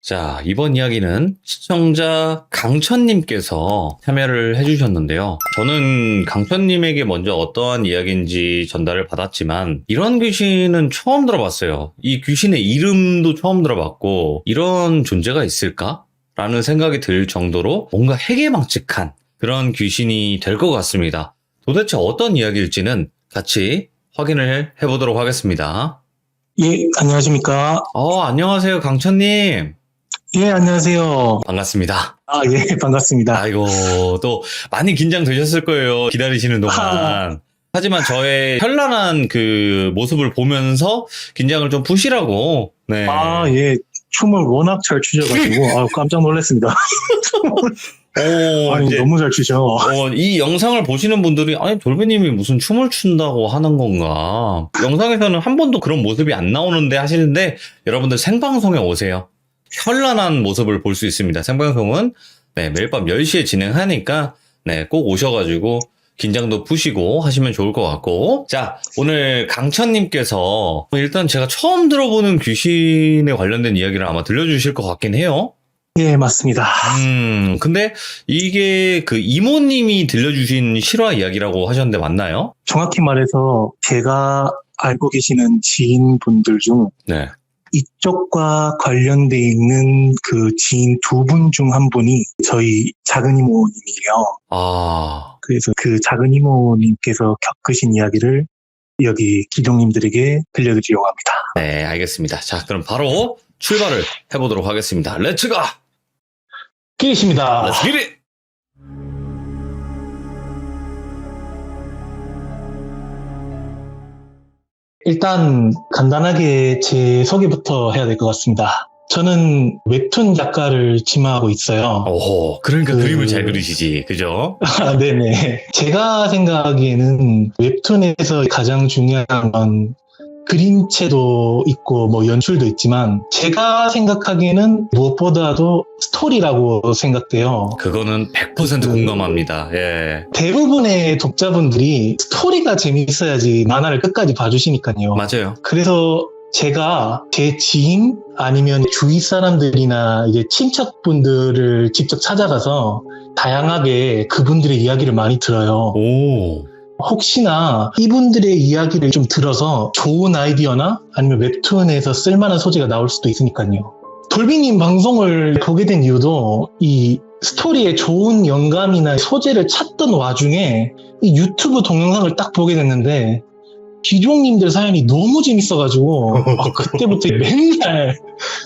자, 이번 이야기는 시청자 강천님께서 참여를 해주셨는데요. 저는 강천님에게 먼저 어떠한 이야기인지 전달을 받았지만 이런 귀신은 처음 들어봤어요. 이 귀신의 이름도 처음 들어봤고 이런 존재가 있을까? 라는 생각이 들 정도로 뭔가 해괴망측한 그런 귀신이 될 것 같습니다. 도대체 어떤 이야기일지는 같이 확인을 해보도록 하겠습니다. 예, 안녕하십니까. 안녕하세요, 강천님. 예, 안녕하세요. 반갑습니다. 예, 반갑습니다. 아이고, 또 많이 긴장되셨을 거예요. 기다리시는 동안. 하지만 저의 현란한 그 모습을 보면서 긴장을 좀 푸시라고. 네. 예, 춤을 워낙 잘 추셔가지고, 깜짝 놀랐습니다. 이제, 너무 잘 추셔. 이 영상을 보시는 분들이, 아니, 돌비님이 무슨 춤을 춘다고 하는 건가. 영상에서는 한 번도 그런 모습이 안 나오는데 하시는데, 여러분들 생방송에 오세요. 현란한 모습을 볼 수 있습니다. 생방송은 매일 밤 10시에 진행하니까 꼭 오셔가지고 긴장도 푸시고 하시면 좋을 것 같고. 자, 오늘 강천님께서 일단 제가 처음 들어보는 귀신에 관련된 이야기를 아마 들려주실 것 같긴 해요. 예, 맞습니다. 근데 이게 그 이모님이 들려주신 실화 이야기라고 하셨는데 맞나요? 정확히 말해서 제가 알고 계시는 지인분들 중 네. 이쪽과 관련돼 있는 그 지인 두 분 중 한 분이 저희 작은 이모님이에요. 그래서 그 작은 이모님께서 겪으신 이야기를 여기 기종님들에게 들려드리려고 합니다. 네, 알겠습니다. 자, 그럼 바로 출발을 해보도록 하겠습니다. 렛츠 가! 끼리십니다. 렛츠 기릿! 일단 간단하게 제 소개부터 해야 될 것 같습니다. 저는 웹툰 작가를 지망하고 있어요. 오호, 그러니까 그림을 잘 그리시지, 그죠? 네네. 제가 생각하기에는 웹툰에서 가장 중요한 건 그림체도 있고 뭐 연출도 있지만 제가 생각하기에는 무엇보다도 스토리라고 생각돼요. 그거는 100% 공감합니다. 예. 대부분의 독자분들이 스토리가 재밌어야지 만화를 끝까지 봐주시니까요. 맞아요. 그래서 제가 제 지인 아니면 주위 사람들이나 이제 친척분들을 직접 찾아가서 다양하게 그분들의 이야기를 많이 들어요. 오. 혹시나 이분들의 이야기를 좀 들어서 좋은 아이디어나 아니면 웹툰에서 쓸만한 소재가 나올 수도 있으니까요. 돌비님 방송을 보게 된 이유도 이 스토리에 좋은 영감이나 소재를 찾던 와중에 이 유튜브 동영상을 딱 보게 됐는데 기종님들 사연이 너무 재밌어가지고 그때부터 맨날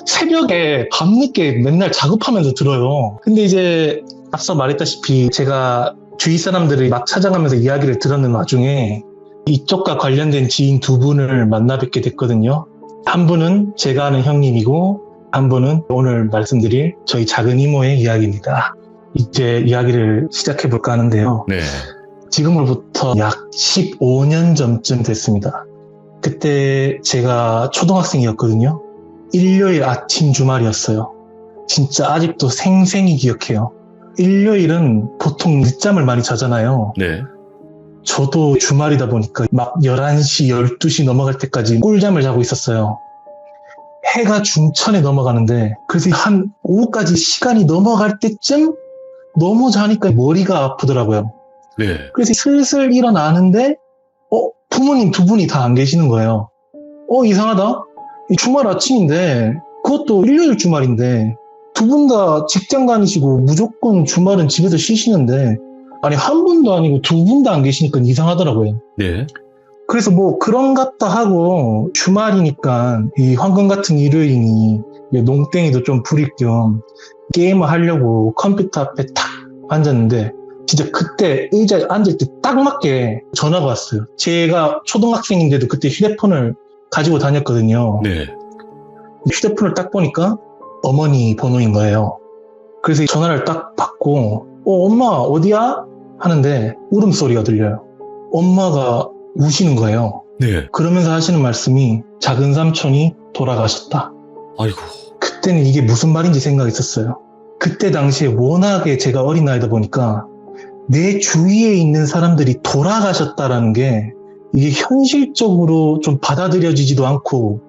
새벽에 밤늦게 맨날 작업하면서 들어요. 근데 이제 앞서 말했다시피 제가 주위 사람들을 막 찾아가면서 이야기를 들었는 와중에 이쪽과 관련된 지인 두 분을 만나 뵙게 됐거든요. 한 분은 제가 아는 형님이고 한 분은 오늘 말씀드릴 저희 작은 이모의 이야기입니다. 이제 이야기를 시작해볼까 하는데요. 네. 지금으로부터 약 15년 전쯤 됐습니다. 그때 제가 초등학생이었거든요. 일요일 아침 주말이었어요. 진짜 아직도 생생히 기억해요. 일요일은 보통 늦잠을 많이 자잖아요. 네. 저도 주말이다 보니까 막 11시, 12시 넘어갈 때까지 꿀잠을 자고 있었어요. 해가 중천에 넘어가는데 그래서 한 오후까지 시간이 넘어갈 때쯤 너무 자니까 머리가 아프더라고요. 네. 그래서 슬슬 일어나는데 부모님 두 분이 다 안 계시는 거예요. 이상하다. 이 주말 아침인데 그것도 일요일 주말인데 두 분 다 직장 다니시고 무조건 주말은 집에서 쉬시는데 아니 한 분도 아니고 두 분 다 안 계시니까 이상하더라고요. 네. 그래서 뭐 그런갑다 하고 주말이니까 이 황금 같은 일요일이니 농땡이도 좀 부릴 겸 게임을 하려고 컴퓨터 앞에 탁 앉았는데 진짜 그때 의자에 앉을 때 딱 맞게 전화가 왔어요. 제가 초등학생인데도 그때 휴대폰을 가지고 다녔거든요. 네. 휴대폰을 딱 보니까 어머니 번호인 거예요. 그래서 전화를 딱 받고 엄마 어디야? 하는데 울음소리가 들려요. 엄마가 우시는 거예요. 네. 그러면서 하시는 말씀이 작은 삼촌이 돌아가셨다. 아이고. 그때는 이게 무슨 말인지 생각했었어요. 그때 당시에 워낙에 제가 어린아이다 보니까 내 주위에 있는 사람들이 돌아가셨다라는 게 이게 현실적으로 좀 받아들여지지도 않고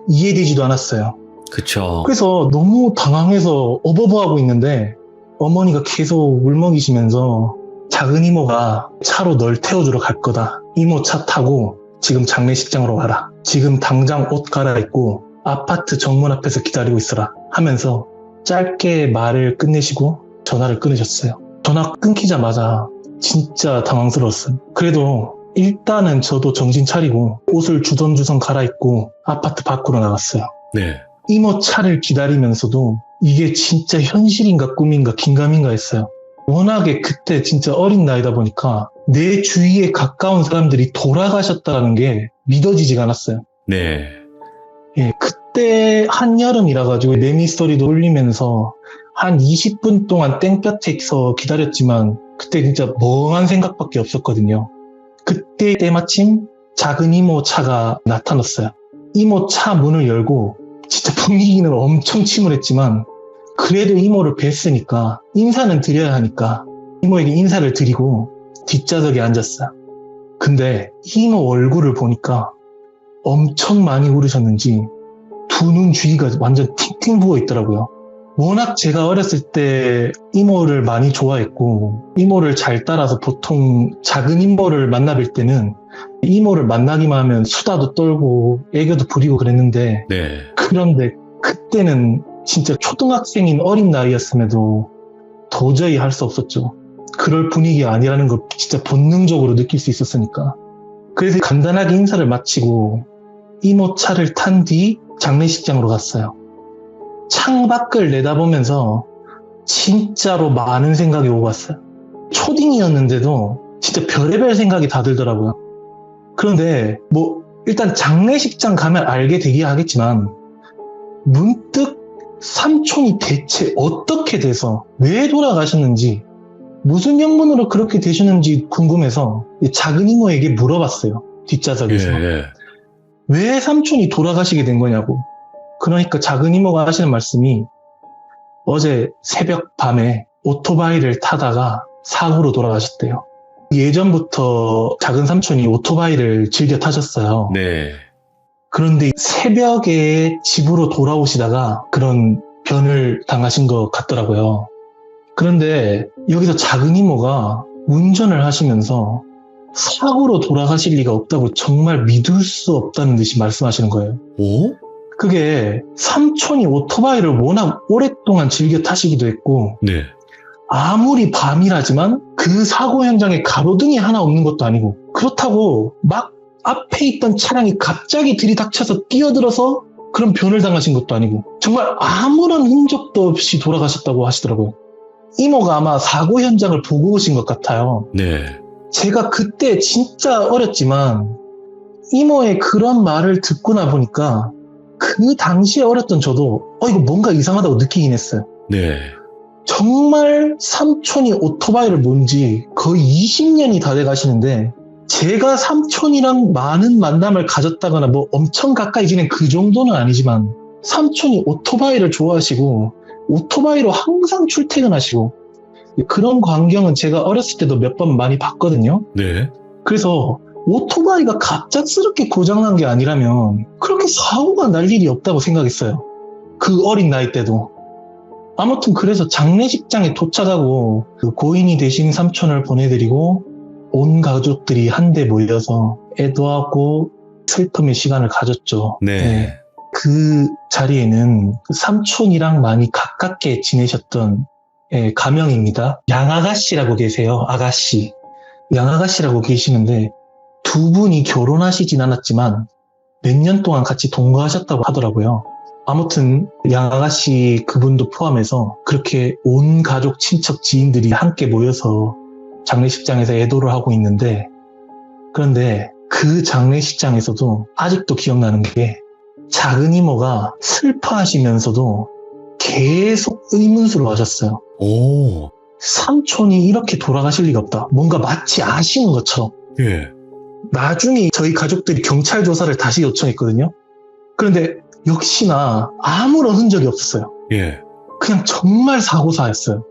이해되지도 않았어요. 그쵸. 그래서 너무 당황해서 어버버하고 있는데 어머니가 계속 울먹이시면서 작은 이모가 차로 널 태워주러 갈 거다. 이모 차 타고 지금 장례식장으로 와라. 지금 당장 옷 갈아입고 아파트 정문 앞에서 기다리고 있어라 하면서 짧게 말을 끝내시고 전화를 끊으셨어요. 전화 끊기자마자 진짜 당황스러웠어요. 그래도 일단은 저도 정신 차리고 옷을 주섬주섬 갈아입고 아파트 밖으로 나갔어요. 네. 이모 차를 기다리면서도 이게 진짜 현실인가 꿈인가 긴가민가 했어요. 워낙에 그때 진짜 어린 나이다 보니까 내 주위에 가까운 사람들이 돌아가셨다는 게 믿어지지가 않았어요. 네. 예, 그때 한여름이라 가지고 매미스토리도 올리면서 한 20분 동안 땡볕에서 기다렸지만 그때 진짜 멍한 생각밖에 없었거든요. 그때 때마침 작은 이모 차가 나타났어요. 이모 차 문을 열고 진짜 분위기는 엄청 침울했지만 그래도 이모를 뵀으니까 인사는 드려야 하니까 이모에게 인사를 드리고 뒷좌석에 앉았어요. 근데 이모 얼굴을 보니까 엄청 많이 울으셨는지 두 눈 주위가 완전 팅팅 부어 있더라고요. 워낙 제가 어렸을 때 이모를 많이 좋아했고 이모를 잘 따라서 보통 작은 이모를 만나 뵐 때는 이모를 만나기만 하면 수다도 떨고 애교도 부리고 그랬는데 네. 그런데 그때는 진짜 초등학생인 어린 나이였음에도 도저히 할 수 없었죠. 그럴 분위기가 아니라는 걸 진짜 본능적으로 느낄 수 있었으니까. 그래서 간단하게 인사를 마치고 이모 차를 탄 뒤 장례식장으로 갔어요. 창밖을 내다보면서 진짜로 많은 생각이 오고 갔어요. 초딩이었는데도 진짜 별의별 생각이 다 들더라고요. 그런데 일단 장례식장 가면 알게 되긴 하겠지만 문득 삼촌이 대체 어떻게 돼서 왜 돌아가셨는지 무슨 영문으로 그렇게 되셨는지 궁금해서 작은 이모에게 물어봤어요. 뒷좌석에서. 예. 왜 삼촌이 돌아가시게 된 거냐고. 그러니까 작은 이모가 하시는 말씀이 어제 새벽 밤에 오토바이를 타다가 사고로 돌아가셨대요. 예전부터 작은 삼촌이 오토바이를 즐겨 타셨어요. 네. 그런데 새벽에 집으로 돌아오시다가 그런 변을 당하신 것 같더라고요. 그런데 여기서 작은 이모가 운전을 하시면서 사고로 돌아가실 리가 없다고 정말 믿을 수 없다는 듯이 말씀하시는 거예요. 오? 그게 삼촌이 오토바이를 워낙 오랫동안 즐겨 타시기도 했고 네. 아무리 밤이라지만 그 사고 현장에 가로등이 하나 없는 것도 아니고 그렇다고 막 앞에 있던 차량이 갑자기 들이닥쳐서 뛰어들어서 그런 변을 당하신 것도 아니고 정말 아무런 흔적도 없이 돌아가셨다고 하시더라고요. 이모가 아마 사고 현장을 보고 오신 것 같아요. 네. 제가 그때 진짜 어렸지만 이모의 그런 말을 듣고 나 보니까 그 당시에 어렸던 저도 이거 뭔가 이상하다고 느끼긴 했어요. 네. 정말 삼촌이 오토바이를 몬 지 거의 20년이 다 돼 가시는데 제가 삼촌이랑 많은 만남을 가졌다거나 엄청 가까이 지낸 그 정도는 아니지만 삼촌이 오토바이를 좋아하시고 오토바이로 항상 출퇴근하시고 그런 광경은 제가 어렸을 때도 몇 번 많이 봤거든요. 네. 그래서 오토바이가 갑작스럽게 고장난 게 아니라면 그렇게 사고가 날 일이 없다고 생각했어요. 그 어린 나이 때도. 아무튼 그래서 장례식장에 도착하고 그 고인이 되신 삼촌을 보내드리고 온 가족들이 한데 모여서 애도하고 슬픔의 시간을 가졌죠. 네. 그 자리에는 그 삼촌이랑 많이 가깝게 지내셨던 가명입니다. 양아가씨라고 계세요. 아가씨. 양아가씨라고 계시는데 두 분이 결혼하시진 않았지만 몇 년 동안 같이 동거하셨다고 하더라고요. 아무튼 양아가씨 그분도 포함해서 그렇게 온 가족, 친척, 지인들이 함께 모여서 장례식장에서 애도를 하고 있는데 그런데 그 장례식장에서도 아직도 기억나는 게 작은 이모가 슬퍼하시면서도 계속 의문수를 하셨어요. 오. 삼촌이 이렇게 돌아가실 리가 없다. 뭔가 마치 아시는 것처럼. 예. 나중에 저희 가족들이 경찰 조사를 다시 요청했거든요. 그런데 역시나 아무런 흔적이 없었어요. 예. 그냥 정말 사고사였어요.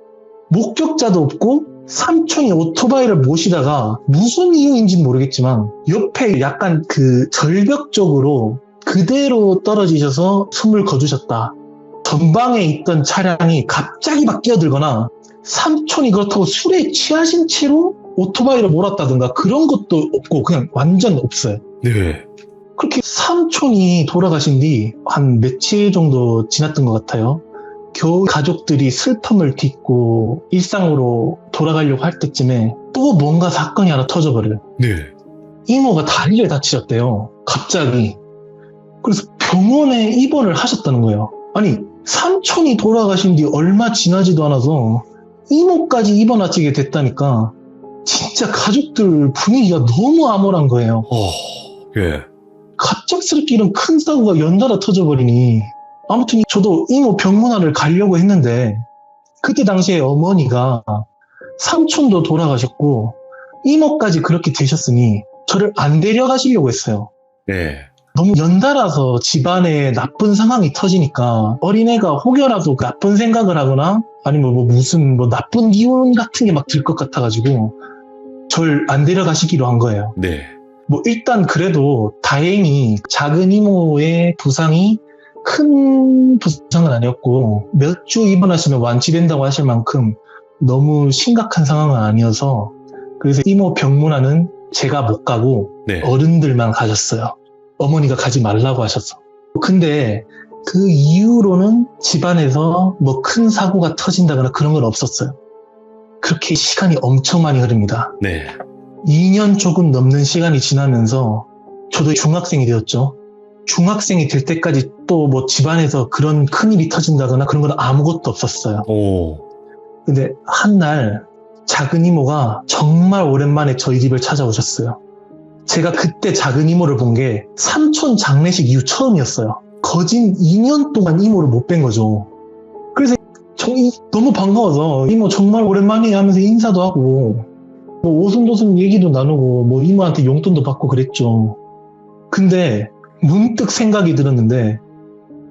목격자도 없고 삼촌이 오토바이를 모시다가 무슨 이유인지는 모르겠지만 옆에 약간 그 절벽 쪽으로 그대로 떨어지셔서 숨을 거두셨다. 전방에 있던 차량이 갑자기 막 끼어들거나 삼촌이 그렇다고 술에 취하신 채로 오토바이를 몰았다든가 그런 것도 없고 그냥 완전 없어요. 네. 그렇게 삼촌이 돌아가신 뒤 한 며칠 정도 지났던 것 같아요. 겨우 가족들이 슬픔을 딛고 일상으로 돌아가려고 할 때쯤에 또 뭔가 사건이 하나 터져버려요. 네. 이모가 다리를 다치셨대요. 갑자기. 그래서 병원에 입원을 하셨다는 거예요. 아니, 삼촌이 돌아가신 뒤 얼마 지나지도 않아서 이모까지 입원하시게 됐다니까 진짜 가족들 분위기가 너무 암울한 거예요. 예. 갑작스럽게 이런 큰 사고가 연달아 터져버리니 아무튼 저도 이모 병문안을 가려고 했는데 그때 당시에 어머니가 삼촌도 돌아가셨고 이모까지 그렇게 되셨으니 저를 안 데려가시려고 했어요. 네. 너무 연달아서 집안에 나쁜 상황이 터지니까 어린애가 혹여라도 나쁜 생각을 하거나 아니면 무슨 나쁜 기운 같은 게 막 들 것 같아가지고 절 안 데려가시기로 한 거예요. 네. 일단 그래도 다행히 작은 이모의 부상이 큰 부상은 아니었고 몇 주 입원하시면 완치된다고 하실 만큼 너무 심각한 상황은 아니어서 그래서 이모 병문안은 제가 못 가고 네. 어른들만 가셨어요. 어머니가 가지 말라고 하셨어. 근데 그 이후로는 집안에서 큰 사고가 터진다거나 그런 건 없었어요. 그렇게 시간이 엄청 많이 흐릅니다. 네. 2년 조금 넘는 시간이 지나면서 저도 중학생이 되었죠. 중학생이 될 때까지 또 집안에서 그런 큰일이 터진다거나 그런 건 아무것도 없었어요. 근데 한 날 작은 이모가 정말 오랜만에 저희 집을 찾아오셨어요. 제가 그때 작은 이모를 본 게 삼촌 장례식 이후 처음이었어요. 거진 2년 동안 이모를 못 뵌 거죠. 그래서 너무 반가워서 이모 정말 오랜만이에요 하면서 인사도 하고 오순도순 얘기도 나누고 이모한테 용돈도 받고 그랬죠. 근데 문득 생각이 들었는데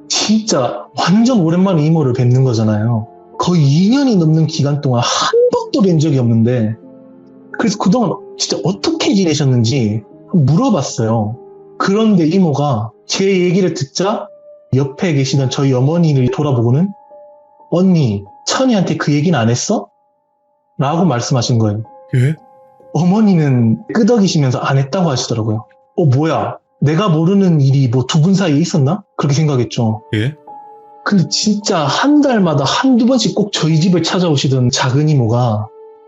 진짜 완전 오랜만에 이모를 뵙는 거잖아요. 거의 2년이 넘는 기간 동안 한 번도 뵌 적이 없는데 그래서 그동안 진짜 어떻게 지내셨는지 물어봤어요. 그런데 이모가 제 얘기를 듣자 옆에 계시던 저희 어머니를 돌아보고는 언니, 천이한테 그 얘기는 안 했어? 라고 말씀하신 거예요. 예? 어머니는 끄덕이시면서 안 했다고 하시더라고요. 뭐야, 내가 모르는 일이 두 분 사이에 있었나? 그렇게 생각했죠. 예? 근데 진짜 한 달마다 한두 번씩 꼭 저희 집을 찾아오시던 작은 이모가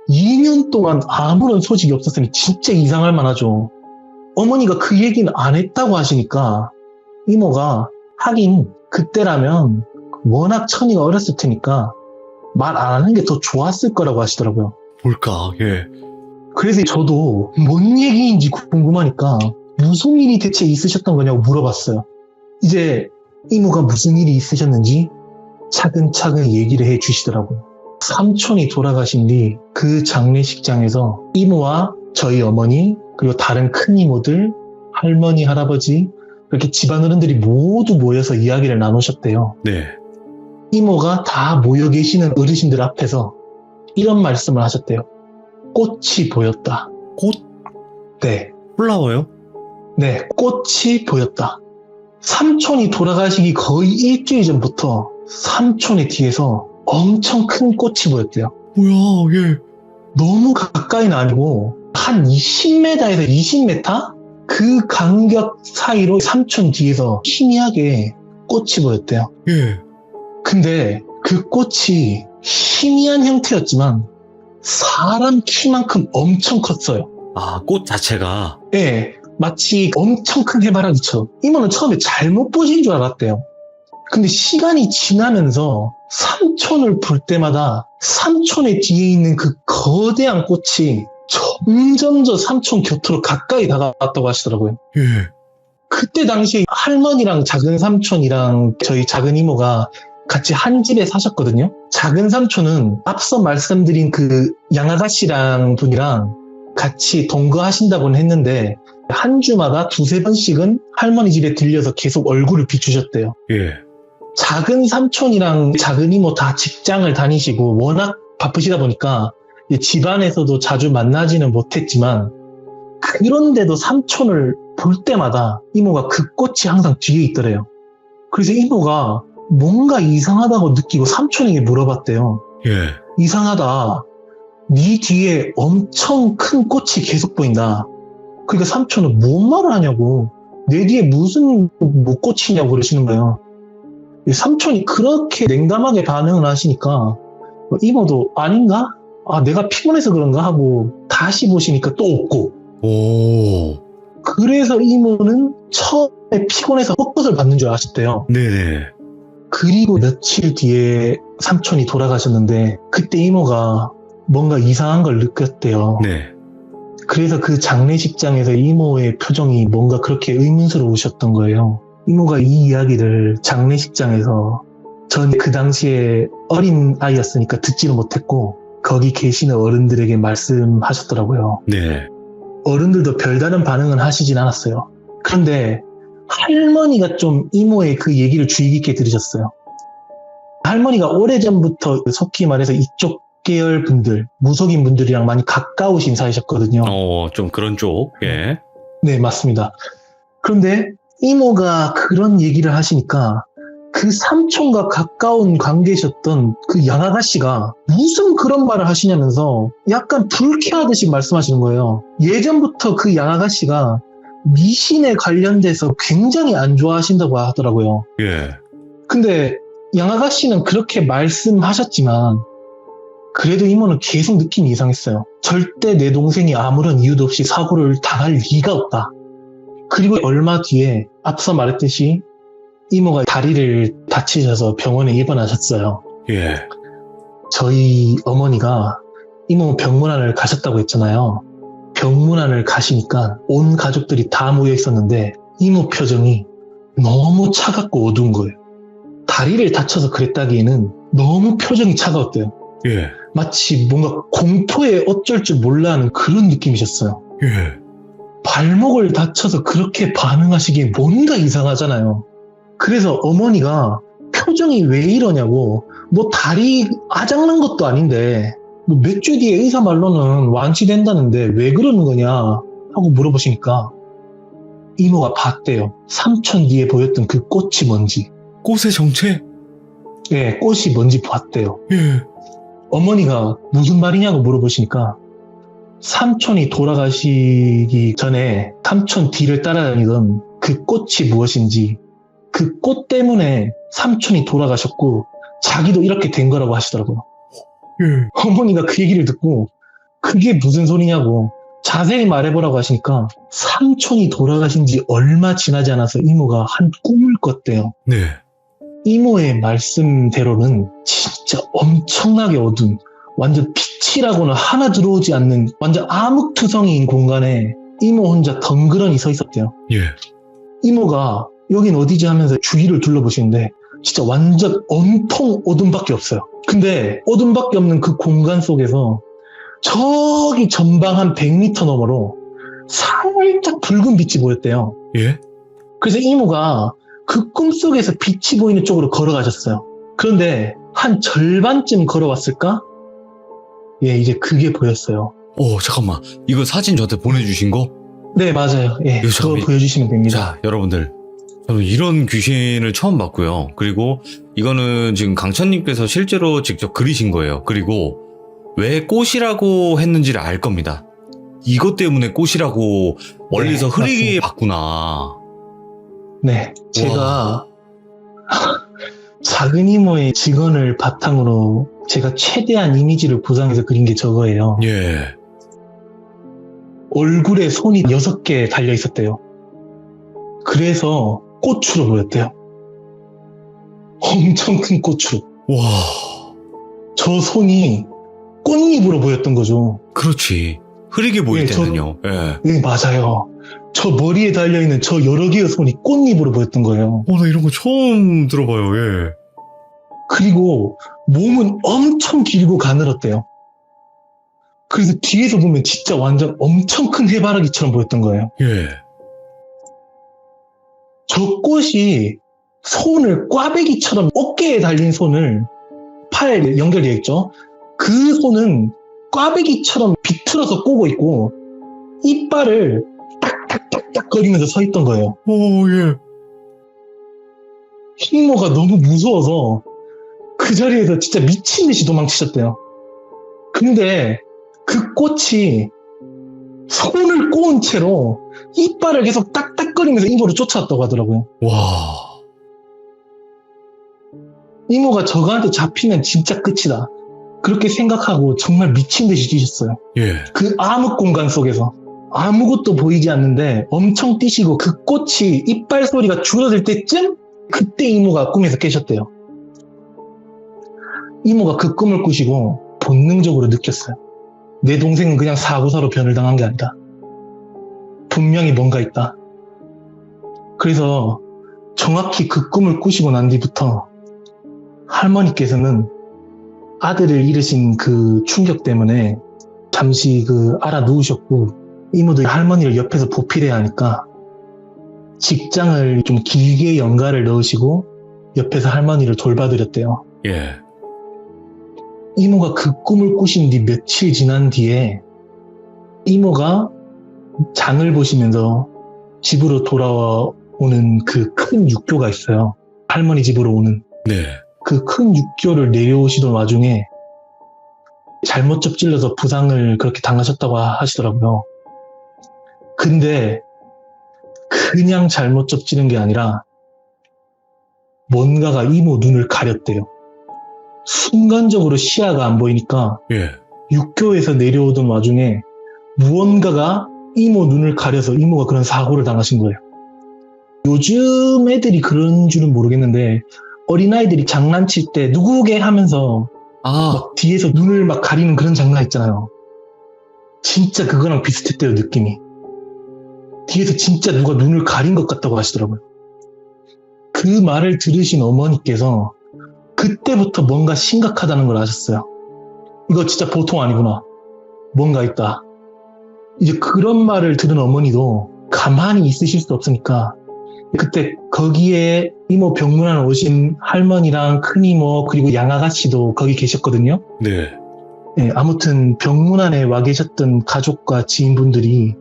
2년 동안 아무런 소식이 없었으니 진짜 이상할 만하죠. 어머니가 그 얘기는 안 했다고 하시니까 이모가 하긴 그때라면 워낙 천이가 어렸을 테니까 말 안 하는 게 더 좋았을 거라고 하시더라고요. 뭘까? 예. 그래서 저도 뭔 얘기인지 궁금하니까 무슨 일이 대체 있으셨던 거냐고 물어봤어요. 이제 이모가 무슨 일이 있으셨는지 차근차근 얘기를 해 주시더라고요. 삼촌이 돌아가신 뒤 그 장례식장에서 이모와 저희 어머니 그리고 다른 큰 이모들, 할머니, 할아버지 이렇게 집안 어른들이 모두 모여서 이야기를 나누셨대요. 네. 이모가 다 모여 계시는 어르신들 앞에서 이런 말씀을 하셨대요. 꽃이 보였다. 꽃? 네. 플라워요? 네, 꽃이 보였다. 삼촌이 돌아가시기 거의 일주일 전부터 삼촌의 뒤에서 엄청 큰 꽃이 보였대요. 뭐야, 예. 너무 가까이는 아니고 한 10m에서 20m? 그 간격 사이로 삼촌 뒤에서 희미하게 꽃이 보였대요. 예. 근데 그 꽃이 희미한 형태였지만 사람 키만큼 엄청 컸어요. 아, 꽃 자체가. 예, 마치 엄청 큰 해바라기처럼. 이모는 처음에 잘못 보신 줄 알았대요. 근데 시간이 지나면서 삼촌을 볼 때마다 삼촌의 뒤에 있는 그 거대한 꽃이 점점 저 삼촌 곁으로 가까이 다가왔다고 하시더라고요. 예. 그때 당시에 할머니랑 작은 삼촌이랑 저희 작은 이모가 같이 한 집에 사셨거든요. 작은 삼촌은 앞서 말씀드린 그 양아가씨랑 분이랑 같이 동거하신다고는 했는데 한 주마다 두세 번씩은 할머니 집에 들려서 계속 얼굴을 비추셨대요. 예. 작은 삼촌이랑 작은 이모 다 직장을 다니시고 워낙 바쁘시다 보니까 집안에서도 자주 만나지는 못했지만 그런데도 삼촌을 볼 때마다 이모가 그 꽃이 항상 뒤에 있더래요. 그래서 이모가 뭔가 이상하다고 느끼고 삼촌에게 물어봤대요. 예. 이상하다. 네 뒤에 엄청 큰 꽃이 계속 보인다. 그러니까 삼촌은 뭔 말을 하냐고. 내 뒤에 무슨 뭐 꽃이냐고 그러시는 거예요. 삼촌이 그렇게 냉담하게 반응을 하시니까 이모도 아닌가? 아, 내가 피곤해서 그런가 하고 다시 보시니까 또 없고. 오. 그래서 이모는 처음에 피곤해서 헛것을 받는 줄 아셨대요. 네네. 그리고 며칠 뒤에 삼촌이 돌아가셨는데 그때 이모가 뭔가 이상한 걸 느꼈대요. 네. 그래서 그 장례식장에서 이모의 표정이 뭔가 그렇게 의문스러우셨던 거예요. 이모가 이 이야기를 장례식장에서 전 그 당시에 어린 아이였으니까 듣지는 못했고 거기 계시는 어른들에게 말씀하셨더라고요. 네. 어른들도 별다른 반응은 하시진 않았어요. 그런데 할머니가 좀 이모의 그 얘기를 주의 깊게 들으셨어요. 할머니가 오래전부터 속히 말해서 이쪽 계열 분들, 무속인 분들이랑 많이 가까우신 사이셨거든요. 좀 그런 쪽. 예. 네, 맞습니다. 그런데 이모가 그런 얘기를 하시니까 그 삼촌과 가까운 관계셨던 그 양아가씨가 무슨 그런 말을 하시냐면서 약간 불쾌하듯이 말씀하시는 거예요. 예전부터 그 양아가씨가 미신에 관련돼서 굉장히 안 좋아하신다고 하더라고요. 예. 근데 양아가씨는 그렇게 말씀하셨지만 그래도 이모는 계속 느낌이 이상했어요. 절대 내 동생이 아무런 이유도 없이 사고를 당할 리가 없다. 그리고 얼마 뒤에 앞서 말했듯이 이모가 다리를 다치셔서 병원에 입원하셨어요. 예. 저희 어머니가 이모 병문안을 가셨다고 했잖아요. 병문안을 가시니까 온 가족들이 다 모여 있었는데 이모 표정이 너무 차갑고 어두운 거예요. 다리를 다쳐서 그랬다기에는 너무 표정이 차가웠대요. 예. 마치 뭔가 공포에 어쩔 줄 몰라 하는 그런 느낌이셨어요. 예. 발목을 다쳐서 그렇게 반응하시기에 뭔가 이상하잖아요. 그래서 어머니가 표정이 왜 이러냐고, 뭐 다리 아작난 것도 아닌데 뭐 몇 주 뒤에 의사 말로는 완치된다는데 왜 그러는 거냐 하고 물어보시니까 이모가 봤대요. 삼촌 뒤에 보였던 그 꽃이 뭔지. 꽃의 정체? 예, 꽃이 뭔지 봤대요. 예. 어머니가 무슨 말이냐고 물어보시니까 삼촌이 돌아가시기 전에 삼촌 뒤를 따라다니던 그 꽃이 무엇인지, 그 꽃 때문에 삼촌이 돌아가셨고 자기도 이렇게 된 거라고 하시더라고요. 예. 어머니가 그 얘기를 듣고 그게 무슨 소리냐고 자세히 말해보라고 하시니까 삼촌이 돌아가신 지 얼마 지나지 않아서 이모가 한 꿈을 꿨대요. 네. 이모의 말씀대로는 진짜 엄청나게 어두운, 완전 빛이라고는 하나 들어오지 않는 완전 암흑투성이인 공간에 이모 혼자 덩그러니 서 있었대요. 예. 이모가 여긴 어디지 하면서 주위를 둘러보시는데 진짜 완전 온통 어둠밖에 없어요. 근데 어둠밖에 없는 그 공간 속에서 저기 전방 한 100m 너머로 살짝 붉은 빛이 보였대요. 예. 그래서 이모가 그 꿈속에서 빛이 보이는 쪽으로 걸어가셨어요. 그런데 한 절반쯤 걸어왔을까? 예, 이제 그게 보였어요. 잠깐만. 이거 사진 저한테 보내주신 거? 네, 맞아요. 예, 이거 그거 참- 보여주시면 됩니다. 자, 여러분들. 저는 이런 귀신을 처음 봤고요. 그리고 이거는 지금 강천님께서 실제로 직접 그리신 거예요. 그리고 왜 꽃이라고 했는지를 알 겁니다. 이것 때문에 꽃이라고 멀리서 네, 흐리게 봤구나. 네, 제가 작은 이모의 직원을 바탕으로 제가 최대한 이미지를 구상해서 그린 게 저거예요. 예. 얼굴에 손이 6개 달려 있었대요. 그래서 꽃으로 보였대요. 엄청 큰 꽃으로. 와. 저 손이 꽃잎으로 보였던 거죠. 그렇지. 흐리게 보일 예, 때는요. 예. 네, 맞아요. 저 머리에 달려있는 저 여러 개의 손이 꽃잎으로 보였던 거예요. 나 이런 거 처음 들어봐요. 예. 그리고 몸은 엄청 길고 가늘었대요. 그래서 뒤에서 보면 진짜 완전 엄청 큰 해바라기처럼 보였던 거예요. 예. 저 꽃이 손을 꽈배기처럼 어깨에 달린 손을 팔에 연결되어 있죠. 그 손은 꽈배기처럼 비틀어서 꼬고 있고 이빨을 딱딱딱 딱딱거리면서 서 있던 거예요. 오, 예. 이모가 너무 무서워서 그 자리에서 진짜 미친 듯이 도망치셨대요. 근데 그 꽃이 손을 꼬은 채로 이빨을 계속 딱딱거리면서 이모를 쫓아왔다고 하더라고요. 와. 이모가 저거한테 잡히면 진짜 끝이다. 그렇게 생각하고 정말 미친 듯이 뛰셨어요. 예. 그 암흑 공간 속에서 아무것도 보이지 않는데 엄청 뛰시고 그 꽃이 이빨 소리가 줄어들 때쯤 그때 이모가 꿈에서 깨셨대요. 이모가 그 꿈을 꾸시고 본능적으로 느꼈어요. 내 동생은 그냥 사고사로 변을 당한 게 아니다. 분명히 뭔가 있다. 그래서 정확히 그 꿈을 꾸시고 난 뒤부터 할머니께서는 아들을 잃으신 그 충격 때문에 잠시 알아 누우셨고 이모도 할머니를 옆에서 보필해야 하니까 직장을 좀 길게 연가를 넣으시고 옆에서 할머니를 돌봐드렸대요. 예. 이모가 그 꿈을 꾸신 뒤 며칠 지난 뒤에 이모가 장을 보시면서 집으로 돌아오는 그 큰 육교가 있어요. 할머니 집으로 오는. 네. 그 큰 육교를 내려오시던 와중에 잘못 접질러서 부상을 그렇게 당하셨다고 하시더라고요. 근데 그냥 잘못 접지른 게 아니라 뭔가가 이모 눈을 가렸대요. 순간적으로 시야가 안 보이니까 예. 육교에서 내려오던 와중에 무언가가 이모 눈을 가려서 이모가 그런 사고를 당하신 거예요. 요즘 애들이 그런 줄은 모르겠는데 어린아이들이 장난칠 때 누구게 하면서 막 뒤에서 눈을 막 가리는 그런 장난 있잖아요. 진짜 그거랑 비슷했대요, 느낌이. 뒤에서 진짜 누가 눈을 가린 것 같다고 하시더라고요. 그 말을 들으신 어머니께서 그때부터 뭔가 심각하다는 걸 아셨어요. 이거 진짜 보통 아니구나. 뭔가 있다. 이제 그런 말을 들은 어머니도 가만히 있으실 수 없으니까 그때 거기에 이모 병문안 오신 할머니랑 큰이모 그리고 양아가씨도 거기 계셨거든요. 네. 네, 아무튼 병문안에 와 계셨던 가족과 지인분들이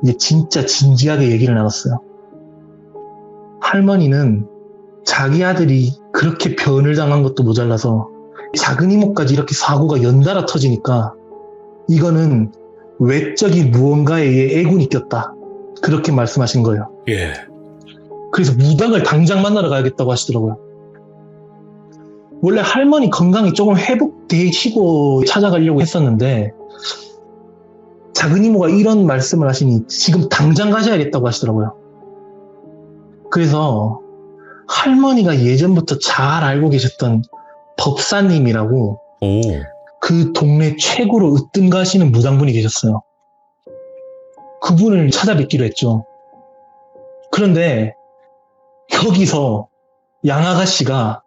이제 진짜 진지하게 얘기를 나눴어요. 할머니는 자기 아들이 그렇게 변을 당한 것도 모자라서 작은 이모까지 이렇게 사고가 연달아 터지니까 이거는 외적인 무언가에 의해 애군이 꼈다. 그렇게 말씀하신 거예요. 예. 그래서 무당을 당장 만나러 가야겠다고 하시더라고요. 원래 할머니 건강이 조금 회복되시고 찾아가려고 했었는데 작은 이모가 이런 말씀을 하시니 지금 당장 가셔야겠다고 하시더라고요. 그래서 할머니가 예전부터 잘 알고 계셨던 법사님이라고 오. 그 동네 최고로 으뜸가시는 무당분이 계셨어요. 그분을 찾아뵙기로 했죠. 그런데 여기서 양아가씨가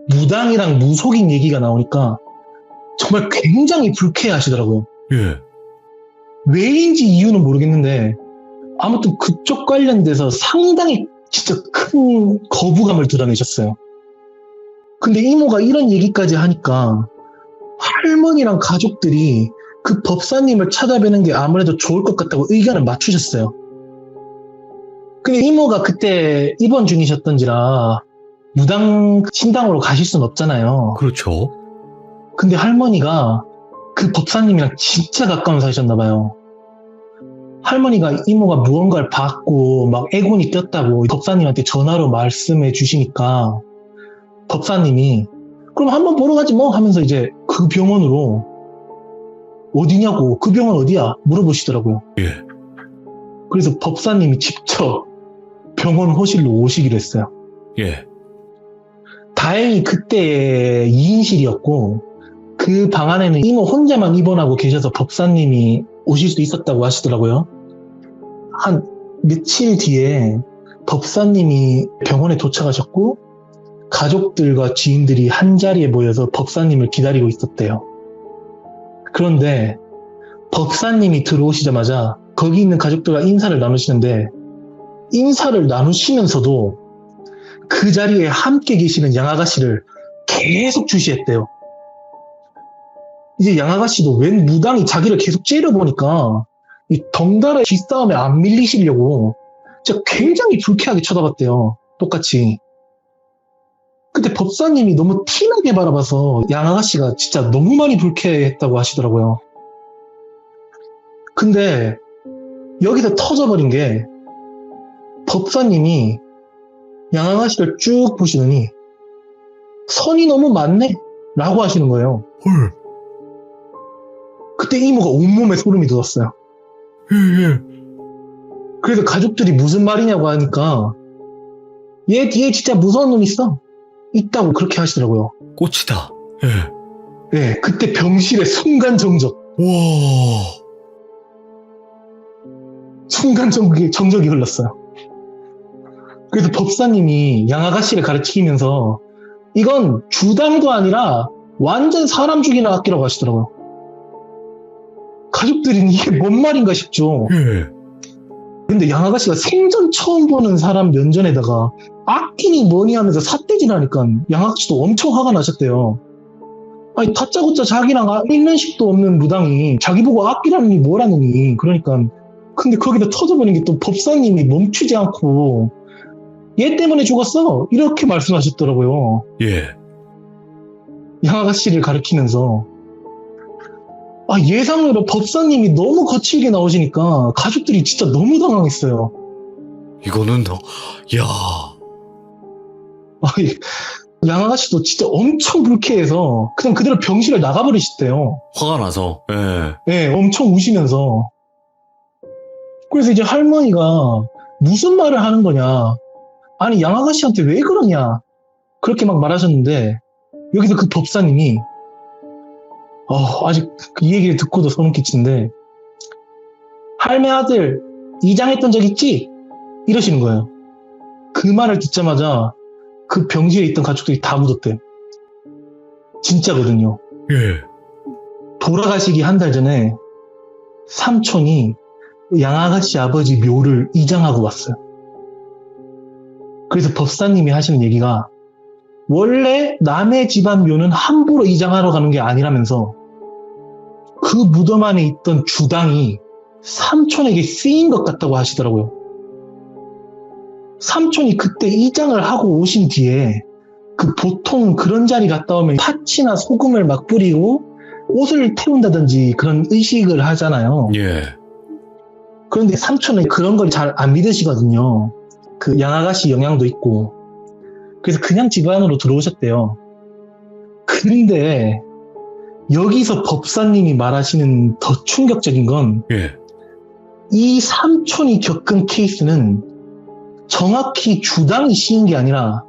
무당이랑 무속인 얘기가 나오니까 정말 굉장히 불쾌해하시더라고요. 예. 왜인지 이유는 모르겠는데 아무튼 그쪽 관련돼서 상당히 진짜 큰 거부감을 드러내셨어요. 근데 이모가 이런 얘기까지 하니까 할머니랑 가족들이 그 법사님을 찾아뵈는 게 아무래도 좋을 것 같다고 의견을 맞추셨어요. 근데 이모가 그때 입원 중이셨던지라 무당 신당으로 가실 순 없잖아요. 그렇죠. 근데 할머니가 그 법사님이랑 진짜 가까운 사이셨나봐요. 할머니가 이모가 무언가를 받고 막 애군이 꼈다고 법사님한테 전화로 말씀해 주시니까 법사님이 그럼 한번 보러 가지 뭐 하면서 이제 그 병원으로 어디냐고 그 병원 어디야 물어보시더라고요. 예. 그래서 법사님이 직접 병원 호실로 오시기로 했어요. 예. 다행히 그때 2인실이었고 그 방 안에는 이모 혼자만 입원하고 계셔서 법사님이 오실 수 있었다고 하시더라고요. 한 며칠 뒤에 법사님이 병원에 도착하셨고 가족들과 지인들이 한자리에 모여서 법사님을 기다리고 있었대요. 그런데 법사님이 들어오시자마자 거기 있는 가족들과 인사를 나누시는데 인사를 나누시면서도 그 자리에 함께 계시는 양아가씨를 계속 주시했대요. 이제 양아가씨도 웬 무당이 자기를 계속 째려보니까 이 덩달아 뒷싸움에 안 밀리시려고 진짜 굉장히 불쾌하게 쳐다봤대요. 똑같이. 그때 법사님이 너무 티나게 바라봐서 양아가씨가 진짜 너무 많이 불쾌했다고 하시더라고요. 근데 여기서 터져버린 게 법사님이 양아가씨를 쭉 보시더니 선이 너무 많네 라고 하시는 거예요. 헐. 그때 이모가 온몸에 소름이 돋았어요. 예. 그래서 가족들이 무슨 말이냐고 하니까 얘 뒤에 진짜 무서운 놈 있다고 그렇게 하시더라고요. 꽃이다. 예. 네, 그때 병실에 순간 정적. 와. 순간 정적이 흘렀어요. 그래서 법사님이 양아가씨를 가르치면서 이건 주당도 아니라 완전 사람 죽이는 악기라고 하시더라고요. 가족들은 이게 뭔 말인가 싶죠. 예. 근데 양아가씨가 생전 처음 보는 사람 면전에다가 악기니 뭐니 하면서 삿대질하니까 양아가씨도 엄청 화가 나셨대요. 아니 다짜고짜 자기랑 일면식도 없는 무당이 자기 보고 악기라느니 뭐라느니 그러니까 근데 거기다 터져버린 게 또 법사님이 멈추지 않고 얘 때문에 죽었어 이렇게 말씀하셨더라고요. 예. 양아가씨를 가리키면서 예상외로 법사님이 너무 거칠게 나오시니까 가족들이 진짜 너무 당황했어요. 이거는 야. 양아가씨도 진짜 엄청 불쾌해서 그냥 그대로 병실을 나가버리셨대요. 화가 나서. 예. 네, 엄청 우시면서. 그래서 이제 할머니가 무슨 말을 하는 거냐. 아니 양아가씨한테 왜 그러냐. 그렇게 막 말하셨는데 여기서 그 법사님이 아직 이 얘기를 듣고도 소름 끼치는데 할매 아들 이장했던 적 있지? 이러시는 거예요. 그 말을 듣자마자 그 병실에 있던 가족들이 다 묻었대요. 진짜거든요. 예. 돌아가시기 한 달 전에 삼촌이 양아가씨 아버지 묘를 이장하고 왔어요. 그래서 법사님이 하시는 얘기가 원래 남의 집안 묘는 함부로 이장하러 가는 게 아니라면서 그 무덤 안에 있던 주당이 삼촌에게 쓰인 것 같다고 하시더라고요. 삼촌이 그때 이장을 하고 오신 뒤에 보통 그런 자리 갔다 오면 파치나 소금을 막 뿌리고 옷을 태운다든지 그런 의식을 하잖아요. 예. 그런데 삼촌은 그런 걸 잘 안 믿으시거든요. 그 양아가씨 영향도 있고. 그래서 그냥 집 안으로 들어오셨대요. 근데 여기서 법사님이 말하시는 더 충격적인 건 예. 이 삼촌이 겪은 케이스는 정확히 주당이 씌인 게 아니라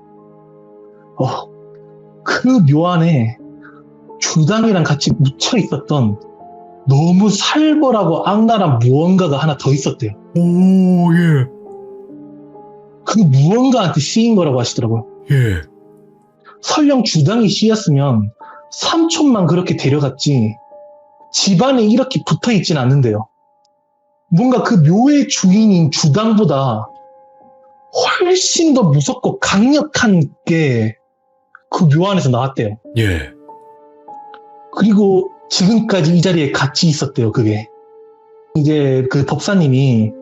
그 묘 안에 주당이랑 같이 묻혀 있었던 너무 살벌하고 악랄한 무언가가 하나 더 있었대요. 오, 예. 그 무언가한테 씌인 거라고 하시더라고요. 예. 설령 주당이 씌였으면 삼촌만 그렇게 데려갔지 집안에 이렇게 붙어있진 않는데요. 뭔가 그 묘의 주인인 주당보다 훨씬 더 무섭고 강력한 게 그 묘 안에서 나왔대요. 예. 그리고 지금까지 이 자리에 같이 있었대요. 그게 이제 그 법사님이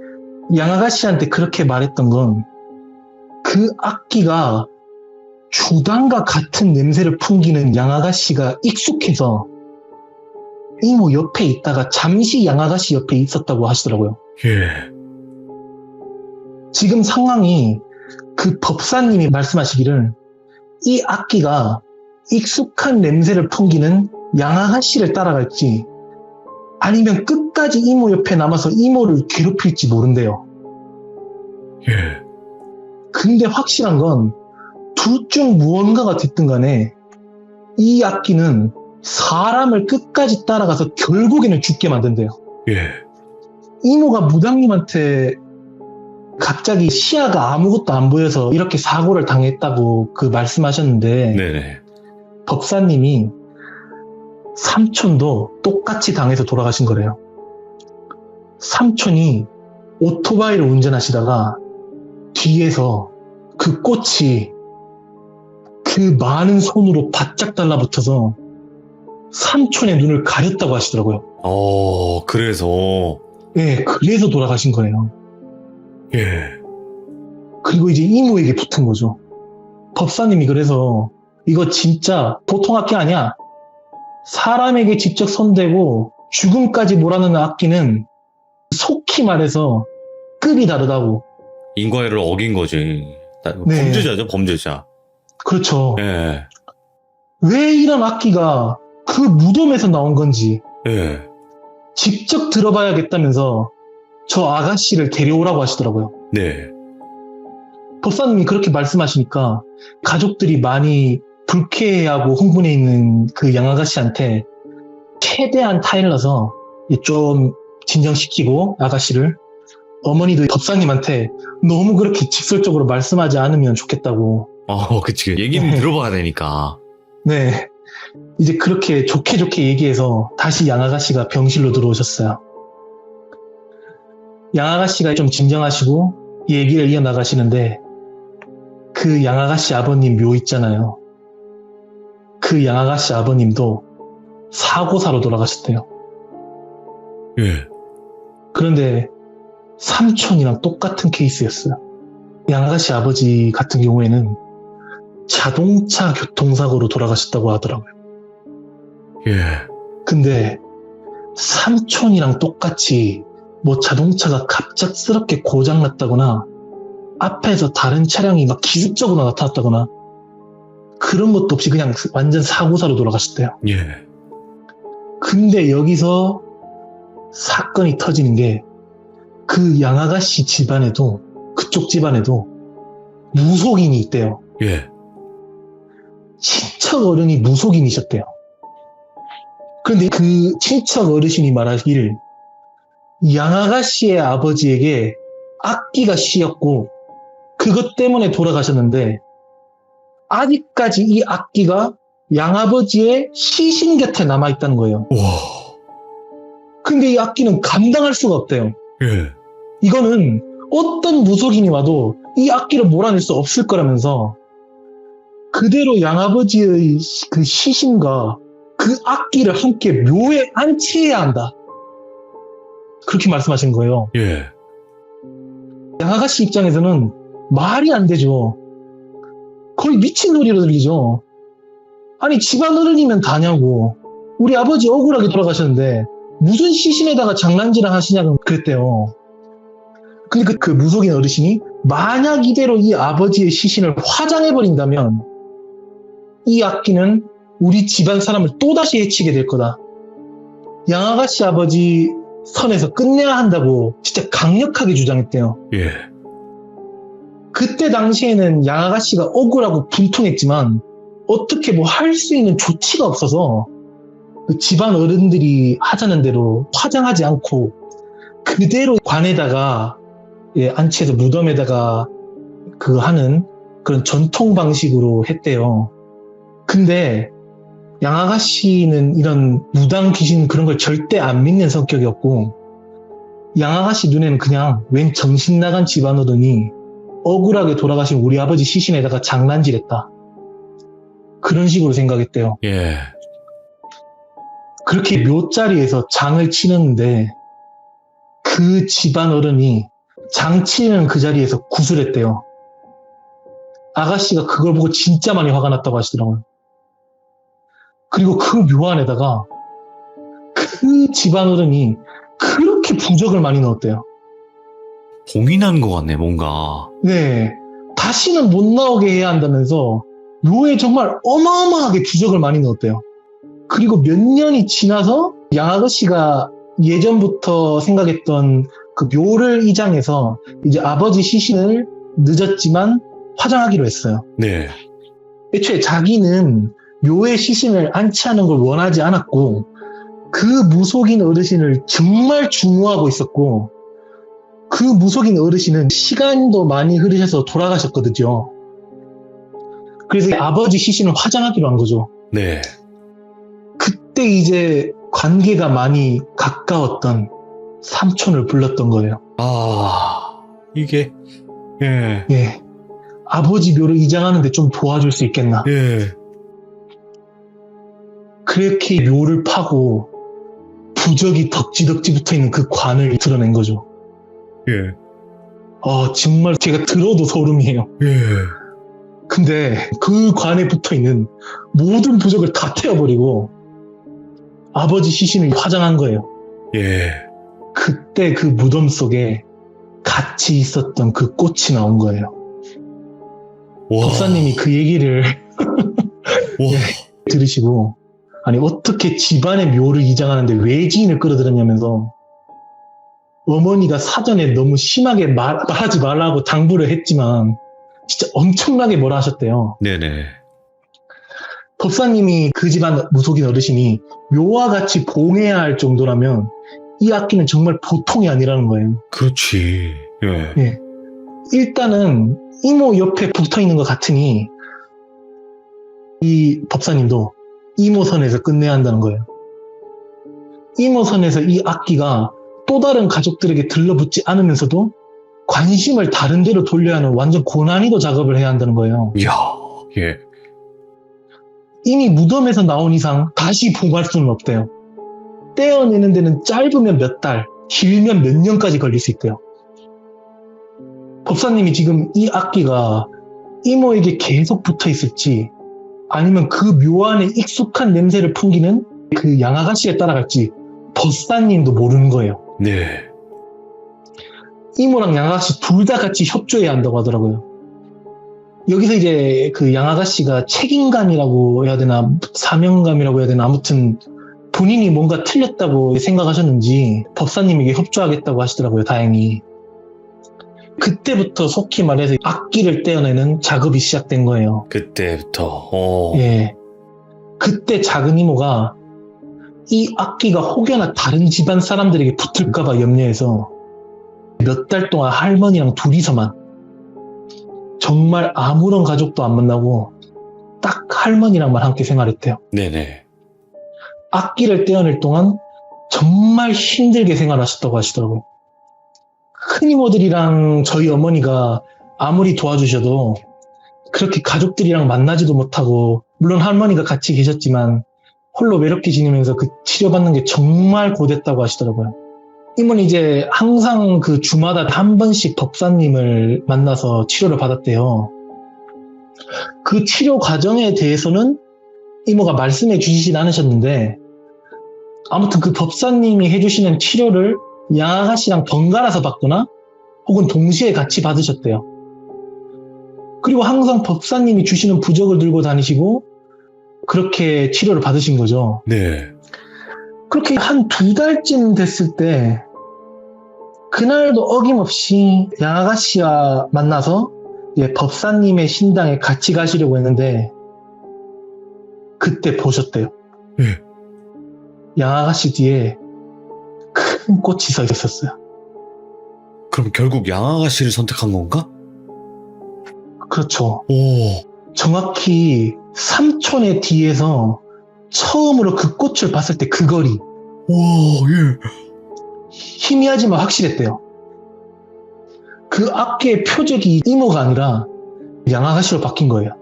양아가씨한테 그렇게 말했던 건 그 악기가 주당과 같은 냄새를 풍기는 양아가씨가 익숙해서 이모 옆에 있다가 잠시 양아가씨 옆에 있었다고 하시더라고요. 예. 지금 상황이 그 법사님이 말씀하시기를 이 악기가 익숙한 냄새를 풍기는 양아가씨를 따라갈지 아니면 끝까지 이모 옆에 남아서 이모를 괴롭힐지 모른대요. 예. 근데 확실한 건 둘 중 무언가가 됐든 간에 이 악기는 사람을 끝까지 따라가서 결국에는 죽게 만든대요. 예. 이모가 무당님한테 갑자기 시야가 아무것도 안 보여서 이렇게 사고를 당했다고 말씀하셨는데 네네. 법사님이 삼촌도 똑같이 당해서 돌아가신 거래요. 삼촌이 오토바이를 운전하시다가 뒤에서 그 꽃이 그 많은 손으로 바짝 달라붙어서 삼촌의 눈을 가렸다고 하시더라고요. 그래서. 네, 그래서 돌아가신 거예요. 예. 그리고 이제 이모에게 붙은 거죠. 법사님이 그래서 이거 진짜 보통 악기 아니야. 사람에게 직접 손대고 죽음까지 몰아넣는 악기는 속히 말해서 급이 다르다고. 인과를 어긴 거지. 네. 범죄자죠, 범죄자. 그렇죠. 예. 왜 이런 악기가 그 무덤에서 나온 건지 예. 직접 들어봐야겠다면서 저 아가씨를 데려오라고 하시더라고요. 네. 법사님이 그렇게 말씀하시니까 가족들이 많이 불쾌해하고 흥분해 있는 그 양아가씨한테 최대한 타일러서 좀 진정시키고 아가씨를 어머니도 법사님한테 너무 그렇게 직설적으로 말씀하지 않으면 좋겠다고. 그치. 얘기는 네. 들어봐야 되니까. 네. 이제 그렇게 좋게 얘기해서 다시 양아가씨가 병실로 들어오셨어요. 양아가씨가 좀 진정하시고 얘기를 이어나가시는데 그 양아가씨 아버님 묘 있잖아요. 그 양아가씨 아버님도 사고사로 돌아가셨대요. 예. 그런데 삼촌이랑 똑같은 케이스였어요. 양아가씨 아버지 같은 경우에는 자동차 교통사고로 돌아가셨다고 하더라고요. 예. 근데 삼촌이랑 똑같이 뭐 자동차가 갑작스럽게 고장났다거나 앞에서 다른 차량이 막 기습적으로 나타났다거나 그런 것도 없이 그냥 완전 사고사로 돌아가셨대요. 예. 근데 여기서 사건이 터지는 게 그 양아가씨 집안에도 그쪽 집안에도 무속인이 있대요. 예. 친척 어른이 무속인이셨대요. 그런데 그 친척 어르신이 말하기를 양아가씨의 아버지에게 악기가 씌었고 그것 때문에 돌아가셨는데 아직까지 이 악기가 양아버지의 시신 곁에 남아있다는 거예요. 와. 근데 이 악기는 감당할 수가 없대요. 예. 이거는 어떤 무속인이 와도 이 악기를 몰아낼 수 없을 거라면서 그대로 양아버지의 그 시신과 그 악기를 함께 묘에 안치해야 한다. 그렇게 말씀하신 거예요. 예. 양아가씨 입장에서는 말이 안 되죠. 거의 미친 소리로 들리죠. 아니 집안 어른이면 다냐고. 우리 아버지 억울하게 돌아가셨는데 무슨 시신에다가 장난질을 하시냐고 그랬대요. 근데 그 무속인 어르신이 만약 이대로 이 아버지의 시신을 화장해버린다면 이 악기는 우리 집안 사람을 또다시 해치게 될 거다. 양아가씨 아버지 선에서 끝내야 한다고 진짜 강력하게 주장했대요. 예. 그때 당시에는 양아가씨가 억울하고 분통했지만 어떻게 뭐 할 수 있는 조치가 없어서 그 집안 어른들이 하자는 대로 화장하지 않고 그대로 관에다가 안치해서 무덤에다가 그 하는 그런 전통 방식으로 했대요. 근데 양아가씨는 이런 무당 귀신 그런 걸 절대 안 믿는 성격이었고 양아가씨 눈에는 그냥 웬 정신 나간 집안 어른이 억울하게 돌아가신 우리 아버지 시신에다가 장난질했다. 그런 식으로 생각했대요. 예. 그렇게 묘자리에서 장을 치는데 그 집안 어른이 장 치는 그 자리에서 구슬했대요. 아가씨가 그걸 보고 진짜 많이 화가 났다고 하시더라고요. 그리고 그 묘 안에다가 그 집안 어른이 그렇게 부적을 많이 넣었대요. 봉인한 것 같네, 뭔가. 네. 다시는 못 나오게 해야 한다면서 묘에 정말 어마어마하게 부적을 많이 넣었대요. 그리고 몇 년이 지나서 양아가씨가 예전부터 생각했던 그 묘를 이장해서 이제 아버지 시신을 늦었지만 화장하기로 했어요. 네. 애초에 자기는 묘의 시신을 안치하는 걸 원하지 않았고 그 무속인 어르신을 정말 중요하고 있었고 그 무속인 어르신은 시간도 많이 흐르셔서 돌아가셨거든요. 그래서 아버지 시신을 화장하기로 한 거죠. 네. 그때 이제 관계가 많이 가까웠던 삼촌을 불렀던 거예요. 이게, 예. 예. 아버지 묘를 이장하는데 좀 도와줄 수 있겠나. 예. 그렇게 묘를 파고 부적이 덕지덕지 붙어있는 그 관을 드러낸 거죠. 예. 정말 제가 들어도 소름이에요. 예. 근데 그 관에 붙어 있는 모든 부적을 다 태워버리고 아버지 시신을 화장한 거예요. 예. 그때 그 무덤 속에 같이 있었던 그 꽃이 나온 거예요. 와. 법사님이 그 얘기를 와. 들으시고, 아니 어떻게 집안의 묘를 이장하는데 외지인을 끌어들였냐면서 어머니가 사전에 너무 심하게 말하지 말라고 당부를 했지만 진짜 엄청나게 뭐라 하셨대요. 네네. 법사님이 그 집안 무속인 어르신이 묘와 같이 봉해야 할 정도라면 이 악기는 정말 보통이 아니라는 거예요. 그렇지. 예. 예. 일단은 이모 옆에 붙어 있는 것 같으니 이 법사님도 이모선에서 끝내야 한다는 거예요. 이모선에서 이 악기가 또 다른 가족들에게 들러붙지 않으면서도 관심을 다른 데로 돌려야 하는 완전 고난이도 작업을 해야 한다는 거예요. 이야. 예. 이미 무덤에서 나온 이상 다시 보고할 수는 없대요. 떼어내는 데는 짧으면 몇 달, 길면 몇 년까지 걸릴 수 있대요. 법사님이 지금 이 악기가 이모에게 계속 붙어 있을지 아니면 그 묘 안에 익숙한 냄새를 풍기는 그 양아가씨에 따라갈지 법사님도 모르는 거예요. 네. 이모랑 양아가씨 둘 다 같이 협조해야 한다고 하더라고요. 여기서 이제 그 양아가씨가 책임감이라고 해야 되나 사명감이라고 해야 되나 아무튼 본인이 뭔가 틀렸다고 생각하셨는지 법사님에게 협조하겠다고 하시더라고요. 다행히. 그때부터 속히 말해서 악기를 떼어내는 작업이 시작된 거예요. 그때부터. 예. 그때 작은 이모가 이 악기가 혹여나 다른 집안 사람들에게 붙을까봐 염려해서 몇 달 동안 할머니랑 둘이서만 정말 아무런 가족도 안 만나고 딱 할머니랑만 함께 생활했대요. 네네. 악기를 떼어낼 동안 정말 힘들게 생활하셨다고 하시더라고요. 큰 이모들이랑 저희 어머니가 아무리 도와주셔도 그렇게 가족들이랑 만나지도 못하고 물론 할머니가 같이 계셨지만 홀로 외롭게 지내면서 그 치료받는 게 정말 고됐다고 하시더라고요. 이모는 이제 항상 그 주마다 한 번씩 법사님을 만나서 치료를 받았대요. 그 치료 과정에 대해서는 이모가 말씀해 주시진 않으셨는데 아무튼 그 법사님이 해주시는 치료를 양아가씨랑 번갈아서 받거나 혹은 동시에 같이 받으셨대요. 그리고 항상 법사님이 주시는 부적을 들고 다니시고 그렇게 치료를 받으신 거죠. 네. 그렇게 한 2달쯤 됐을 때 그날도 어김없이 양아가씨와 만나서 이제 법사님의 신당에 같이 가시려고 했는데 그때 보셨대요. 네. 양아가씨 뒤에 큰 꽃이 서 있었어요. 그럼 결국 양아가씨를 선택한 건가? 그렇죠. 오. 정확히 삼촌의 뒤에서 처음으로 그 꽃을 봤을 때 그 거리. 와, 예. 희미하지만 확실했대요. 그 악기의 표적이 이모가 아니라 양아가씨로 바뀐 거예요.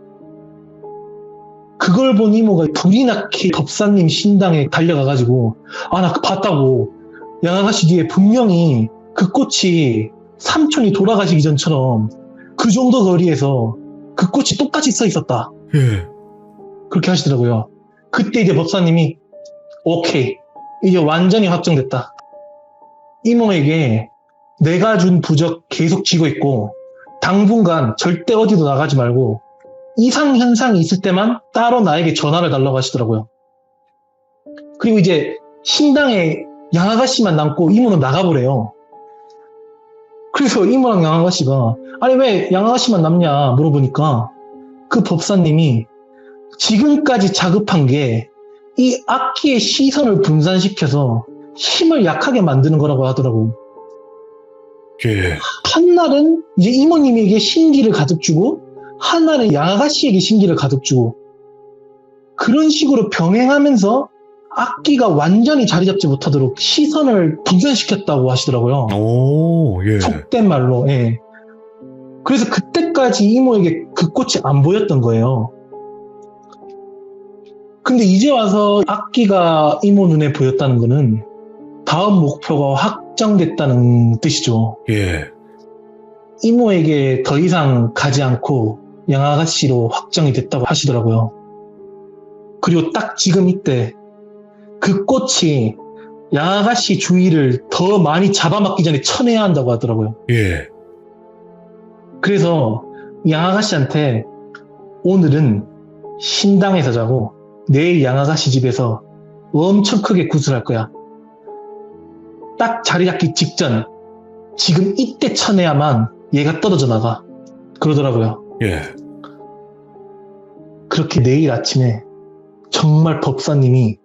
그걸 본 이모가 불이 나게 법사님 신당에 달려가가지고 나 그거 봤다고 양아가씨 뒤에 분명히 그 꽃이 삼촌이 돌아가시기 전처럼 그 정도 거리에서 그 꽃이 똑같이 서 있었다. 예. 그렇게 하시더라고요. 그때 이제 법사님이 오케이 이제 완전히 확정됐다. 이모에게 내가 준 부적 계속 쥐고 있고 당분간 절대 어디도 나가지 말고 이상 현상이 있을 때만 따로 나에게 전화를 달라고 하시더라고요. 그리고 이제 신당에 양아가씨만 남고 이모는 나가보래요. 그래서 이모랑 양아가씨가 아니 왜 양아가씨만 남냐 물어보니까 그 법사님이 지금까지 자급한 게 이 악기의 시선을 분산시켜서 힘을 약하게 만드는 거라고 하더라고. 예. 한날은 이제 이모님에게 신기를 가득 주고 한날은 양아가씨에게 신기를 가득 주고 그런 식으로 병행하면서 악기가 완전히 자리 잡지 못하도록 시선을 분산시켰다고 하시더라고요. 오, 예. 속된 말로. 예. 그래서 그때까지 이모에게 그 꽃이 안 보였던 거예요. 근데 이제 와서 악기가 이모 눈에 보였다는 거는 다음 목표가 확정됐다는 뜻이죠. 예. 이모에게 더 이상 가지 않고 양아가씨로 확정이 됐다고 하시더라고요. 그리고 딱 지금 이때 그 꽃이 양아가씨 주위를 더 많이 잡아먹기 전에 쳐내야 한다고 하더라고요. 예. 그래서 양아가씨한테 오늘은 신당에서 자고 내일 양아가씨 집에서 엄청 크게 구슬할 거야. 딱 자리 잡기 직전 지금 이때 쳐내야만 얘가 떨어져 나가. 그러더라고요. 예. 그렇게 내일 아침에 정말 법사님이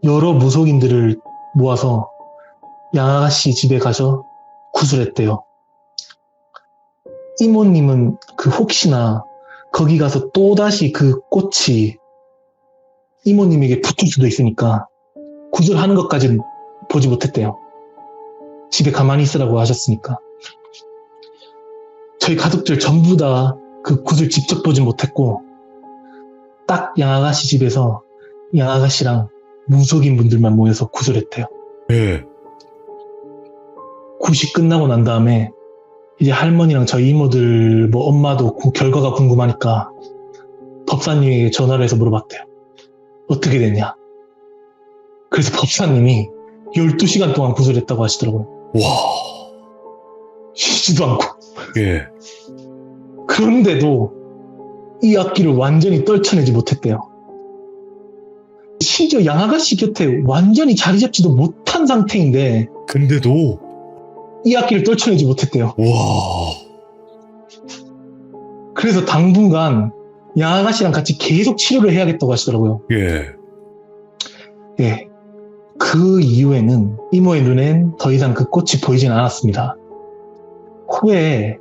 여러 무속인들을 모아서 양아가씨 집에 가서 구슬했대요. 이모님은 그 혹시나 거기 가서 또다시 그 꽃이 이모님에게 붙을 수도 있으니까 구슬하는 것까지는 보지 못했대요. 집에 가만히 있으라고 하셨으니까. 저희 가족들 전부 다 그 구슬 직접 보진 못했고 딱 양아가씨 집에서 양아가씨랑 무속인 분들만 모여서 구슬했대요. 예. 굿이 끝나고 난 다음에 이제 할머니랑 저희 이모들 뭐 엄마도 그 결과가 궁금하니까 법사님에게 전화를 해서 물어봤대요. 어떻게 됐냐? 그래서 법사님이 12시간 동안 구슬했다고 하시더라고요. 와. 쉬지도 않고. 예. 그런데도 이 악기를 완전히 떨쳐내지 못했대요. 심지어 양아가씨 곁에 완전히 자리 잡지도 못한 상태인데 근데도 이 악기를 떨쳐내지 못했대요. 와. 그래서 당분간 양아가씨랑 같이 계속 치료를 해야겠다고 하시더라고요. 예. 예. 그 이후에는 이모의 눈엔 더 이상 그 꽃이 보이진 않았습니다. 후에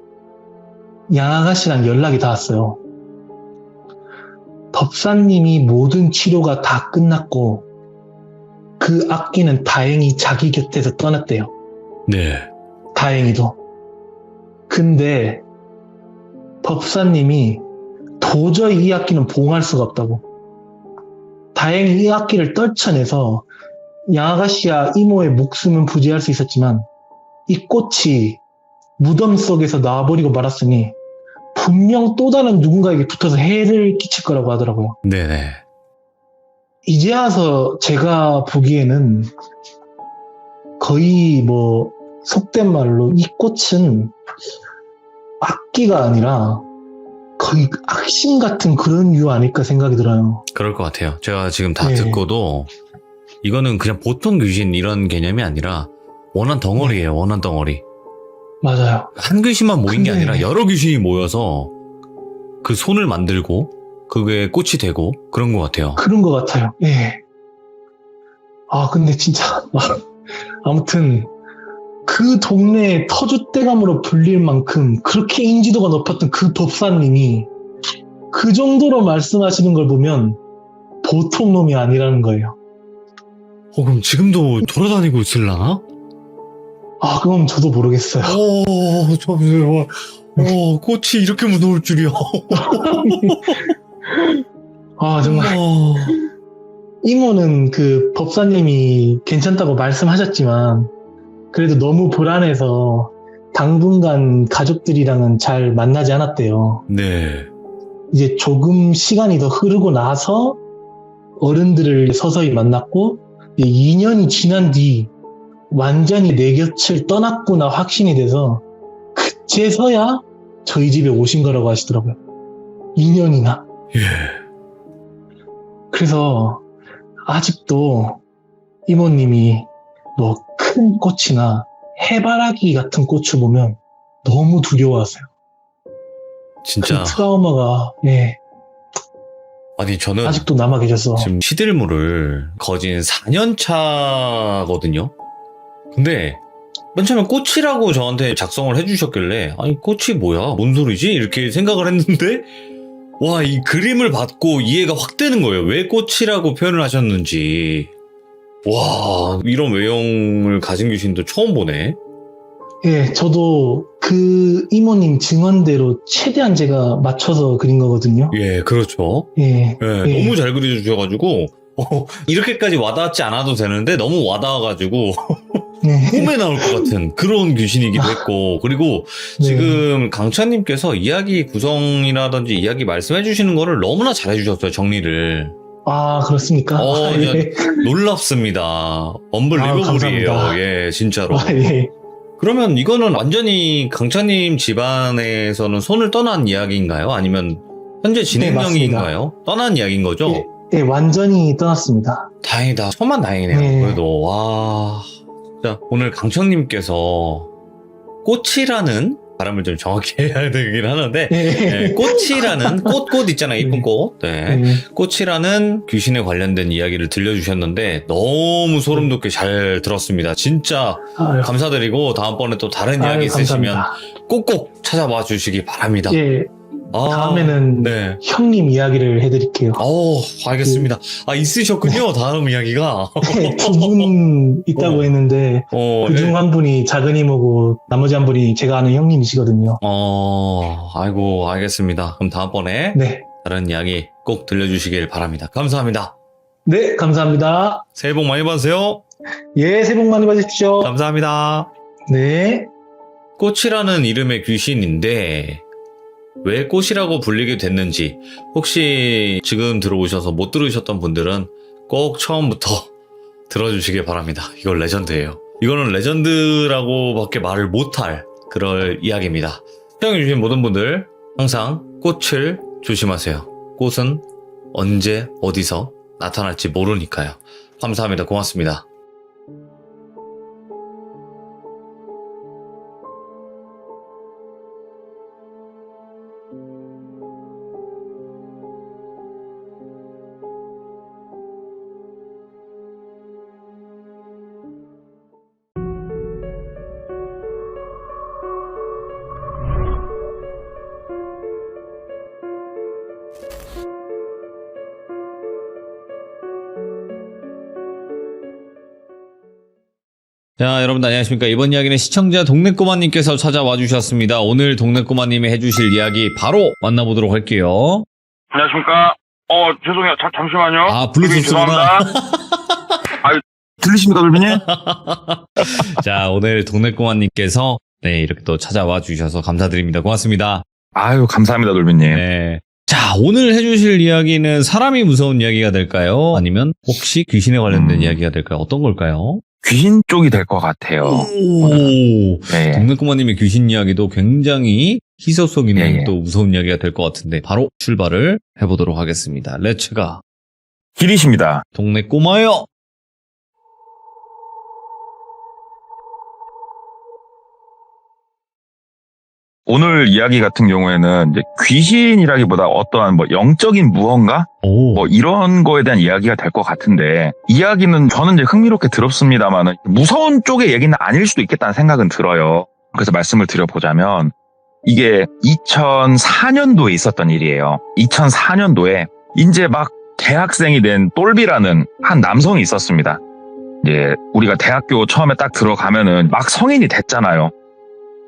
양아가씨랑 연락이 닿았어요. 법사님이 모든 치료가 다 끝났고 그 악기는 다행히 자기 곁에서 떠났대요. 네. 다행히도. 근데 법사님이 도저히 이 악기는 보응할 수가 없다고. 다행히 이 악기를 떨쳐내서 양아가씨와 이모의 목숨은 부지할 수 있었지만 이 꽃이 무덤 속에서 나와버리고 말았으니 분명 또 다른 누군가에게 붙어서 해를 끼칠 거라고 하더라고요. 네네. 이제 와서 제가 보기에는 거의 뭐 속된 말로 이 꽃은 악기가 아니라 거의 악신 같은 그런 유 아닐까 생각이 들어요. 그럴 것 같아요. 제가 지금 다 네. 듣고도 이거는 그냥 보통 귀신 이런 개념이 아니라 원한 덩어리예요. 원한 덩어리. 맞아요. 한 귀신만 모인 게 근데- 아니라 여러 귀신이 모여서 그 손을 만들고 그게 꽃이 되고 그런 것 같아요. 그런 것 같아요. 예. 아, 근데 진짜, 아무튼, 그 동네의 터줏대감으로 불릴 만큼 그렇게 인지도가 높았던 그 법사님이 그 정도로 말씀하시는 걸 보면 보통 놈이 아니라는 거예요. 그럼 지금도 돌아다니고 있을라나? 아, 그건 저도 모르겠어요. 잠시만. 꽃이 이렇게 무서울 줄이야. 아, 정말. 이모는 그 법사님이 괜찮다고 말씀하셨지만 그래도 너무 불안해서 당분간 가족들이랑은 잘 만나지 않았대요. 네. 이제 조금 시간이 더 흐르고 나서 어른들을 서서히 만났고 2년이 지난 뒤 완전히 내 곁을 떠났구나 확신이 돼서 그제서야 저희 집에 오신 거라고 하시더라고요. 2년이나. 예. 그래서 아직도 이모님이 뭐 큰 꽃이나 해바라기 같은 꽃을 보면 너무 두려워하세요. 진짜. 그 트라우마가 예, 아니 저는 아직도 남아 계셔서 지금 시들물을 거진 4년 차거든요. 근데 맨 처음에 꽃이라고 저한테 작성을 해주셨길래 아니 꽃이 뭐야? 뭔 소리지? 이렇게 생각을 했는데 와, 이 그림을 받고 이해가 확 되는 거예요. 왜 꽃이라고 표현을 하셨는지. 와, 이런 외형을 가진 귀신도 처음 보네. 예, 저도 그 이모님 증언대로 최대한 제가 맞춰서 그린 거거든요. 예, 그렇죠. 예, 예, 예. 너무 잘 그려주셔가지고 이렇게까지 와닿지 않아도 되는데 너무 와닿아가지고 네. 꿈에 나올 것 같은 그런 귀신이기도 했고, 그리고 네. 지금 강찬님께서 이야기 구성이라든지 이야기 말씀해 주시는 거를 너무나 잘해 주셨어요, 정리를. 아, 그렇습니까? 예. 놀랍습니다. 언블리버블이에요. 감사합니다. 예, 진짜로. 예. 그러면 이거는 완전히 강찬님 집안에서는 손을 떠난 이야기인가요? 아니면 현재 진행형인가요? 떠난 이야기인 거죠? 예. 예, 완전히 떠났습니다. 다행이다. 천만 다행이네요. 네. 그래도 와, 진짜 오늘 강청님께서 꽃이라는 발음을 좀 정확히 해야 되긴 하는데, 예. 네, 꽃이라는 꽃 있잖아요, 이쁜 네. 꽃. 네. 예. 꽃이라는 귀신에 관련된 이야기를 들려주셨는데 너무 소름 돋게 잘 들었습니다. 진짜 아유, 감사드리고 다음번에 또 다른 이야기 아유, 있으시면 감사합니다. 꼭꼭 찾아봐 주시기 바랍니다. 예. 아, 다음에는 네. 형님 이야기를 해드릴게요. 알겠습니다. 있으셨군요. 다음 이야기가. 두 분 있다고 했는데 그중 한 분이 작은 이모고 나머지 한 분이 제가 아는 형님이시거든요. 아이고, 알겠습니다. 그럼 다음번에 네. 다른 이야기 꼭 들려주시길 바랍니다. 감사합니다. 네, 감사합니다. 새해 복 많이 받으세요. 예, 새해 복 많이 받으십시오. 감사합니다. 네. 꽃이라는 이름의 귀신인데 왜 꽃이라고 불리게 됐는지 혹시 지금 들어오셔서 못 들으셨던 분들은 꼭 처음부터 들어주시길 바랍니다. 이건 레전드예요. 이거는 레전드라고밖에 말을 못할 그럴 이야기입니다. 시청해주신 모든 분들 항상 꽃을 조심하세요. 꽃은 언제 어디서 나타날지 모르니까요. 감사합니다. 고맙습니다. 자, 여러분들 안녕하십니까. 이번 이야기는 시청자 동네꼬마님께서 찾아와 주셨습니다. 오늘 동네꼬마님이 해주실 이야기 바로 만나보도록 할게요. 안녕하십니까. 죄송해요. 잠시만요. 블루투스구나. 들리십니까, 돌비님? 자, 오늘 동네꼬마님께서 네, 이렇게 또 찾아와 주셔서 감사드립니다. 고맙습니다. 아유, 감사합니다, 돌비님. 네. 자, 오늘 해주실 이야기는 사람이 무서운 이야기가 될까요? 아니면 혹시 귀신에 관련된 이야기가 될까요? 어떤 걸까요? 귀신 쪽이 될 것 같아요. 오, 네. 동네꼬마님의 귀신 이야기도 굉장히 희소 속 있는 예, 예. 또 무서운 이야기가 될 것 같은데 바로 출발을 해보도록 하겠습니다. 렛츠가 길이십니다. 동네꼬마요. 오늘 이야기 같은 경우에는 이제 귀신이라기보다 어떠한 영적인 무언가? 이런 거에 대한 이야기가 될 것 같은데, 이야기는 저는 이제 흥미롭게 들었습니다만은 무서운 쪽의 얘기는 아닐 수도 있겠다는 생각은 들어요. 그래서 말씀을 드려보자면, 이게 2004년도에 있었던 일이에요. 2004년도에 이제 막 대학생이 된 똘비라는 한 남성이 있었습니다. 이제 우리가 대학교 처음에 딱 들어가면은 막 성인이 됐잖아요.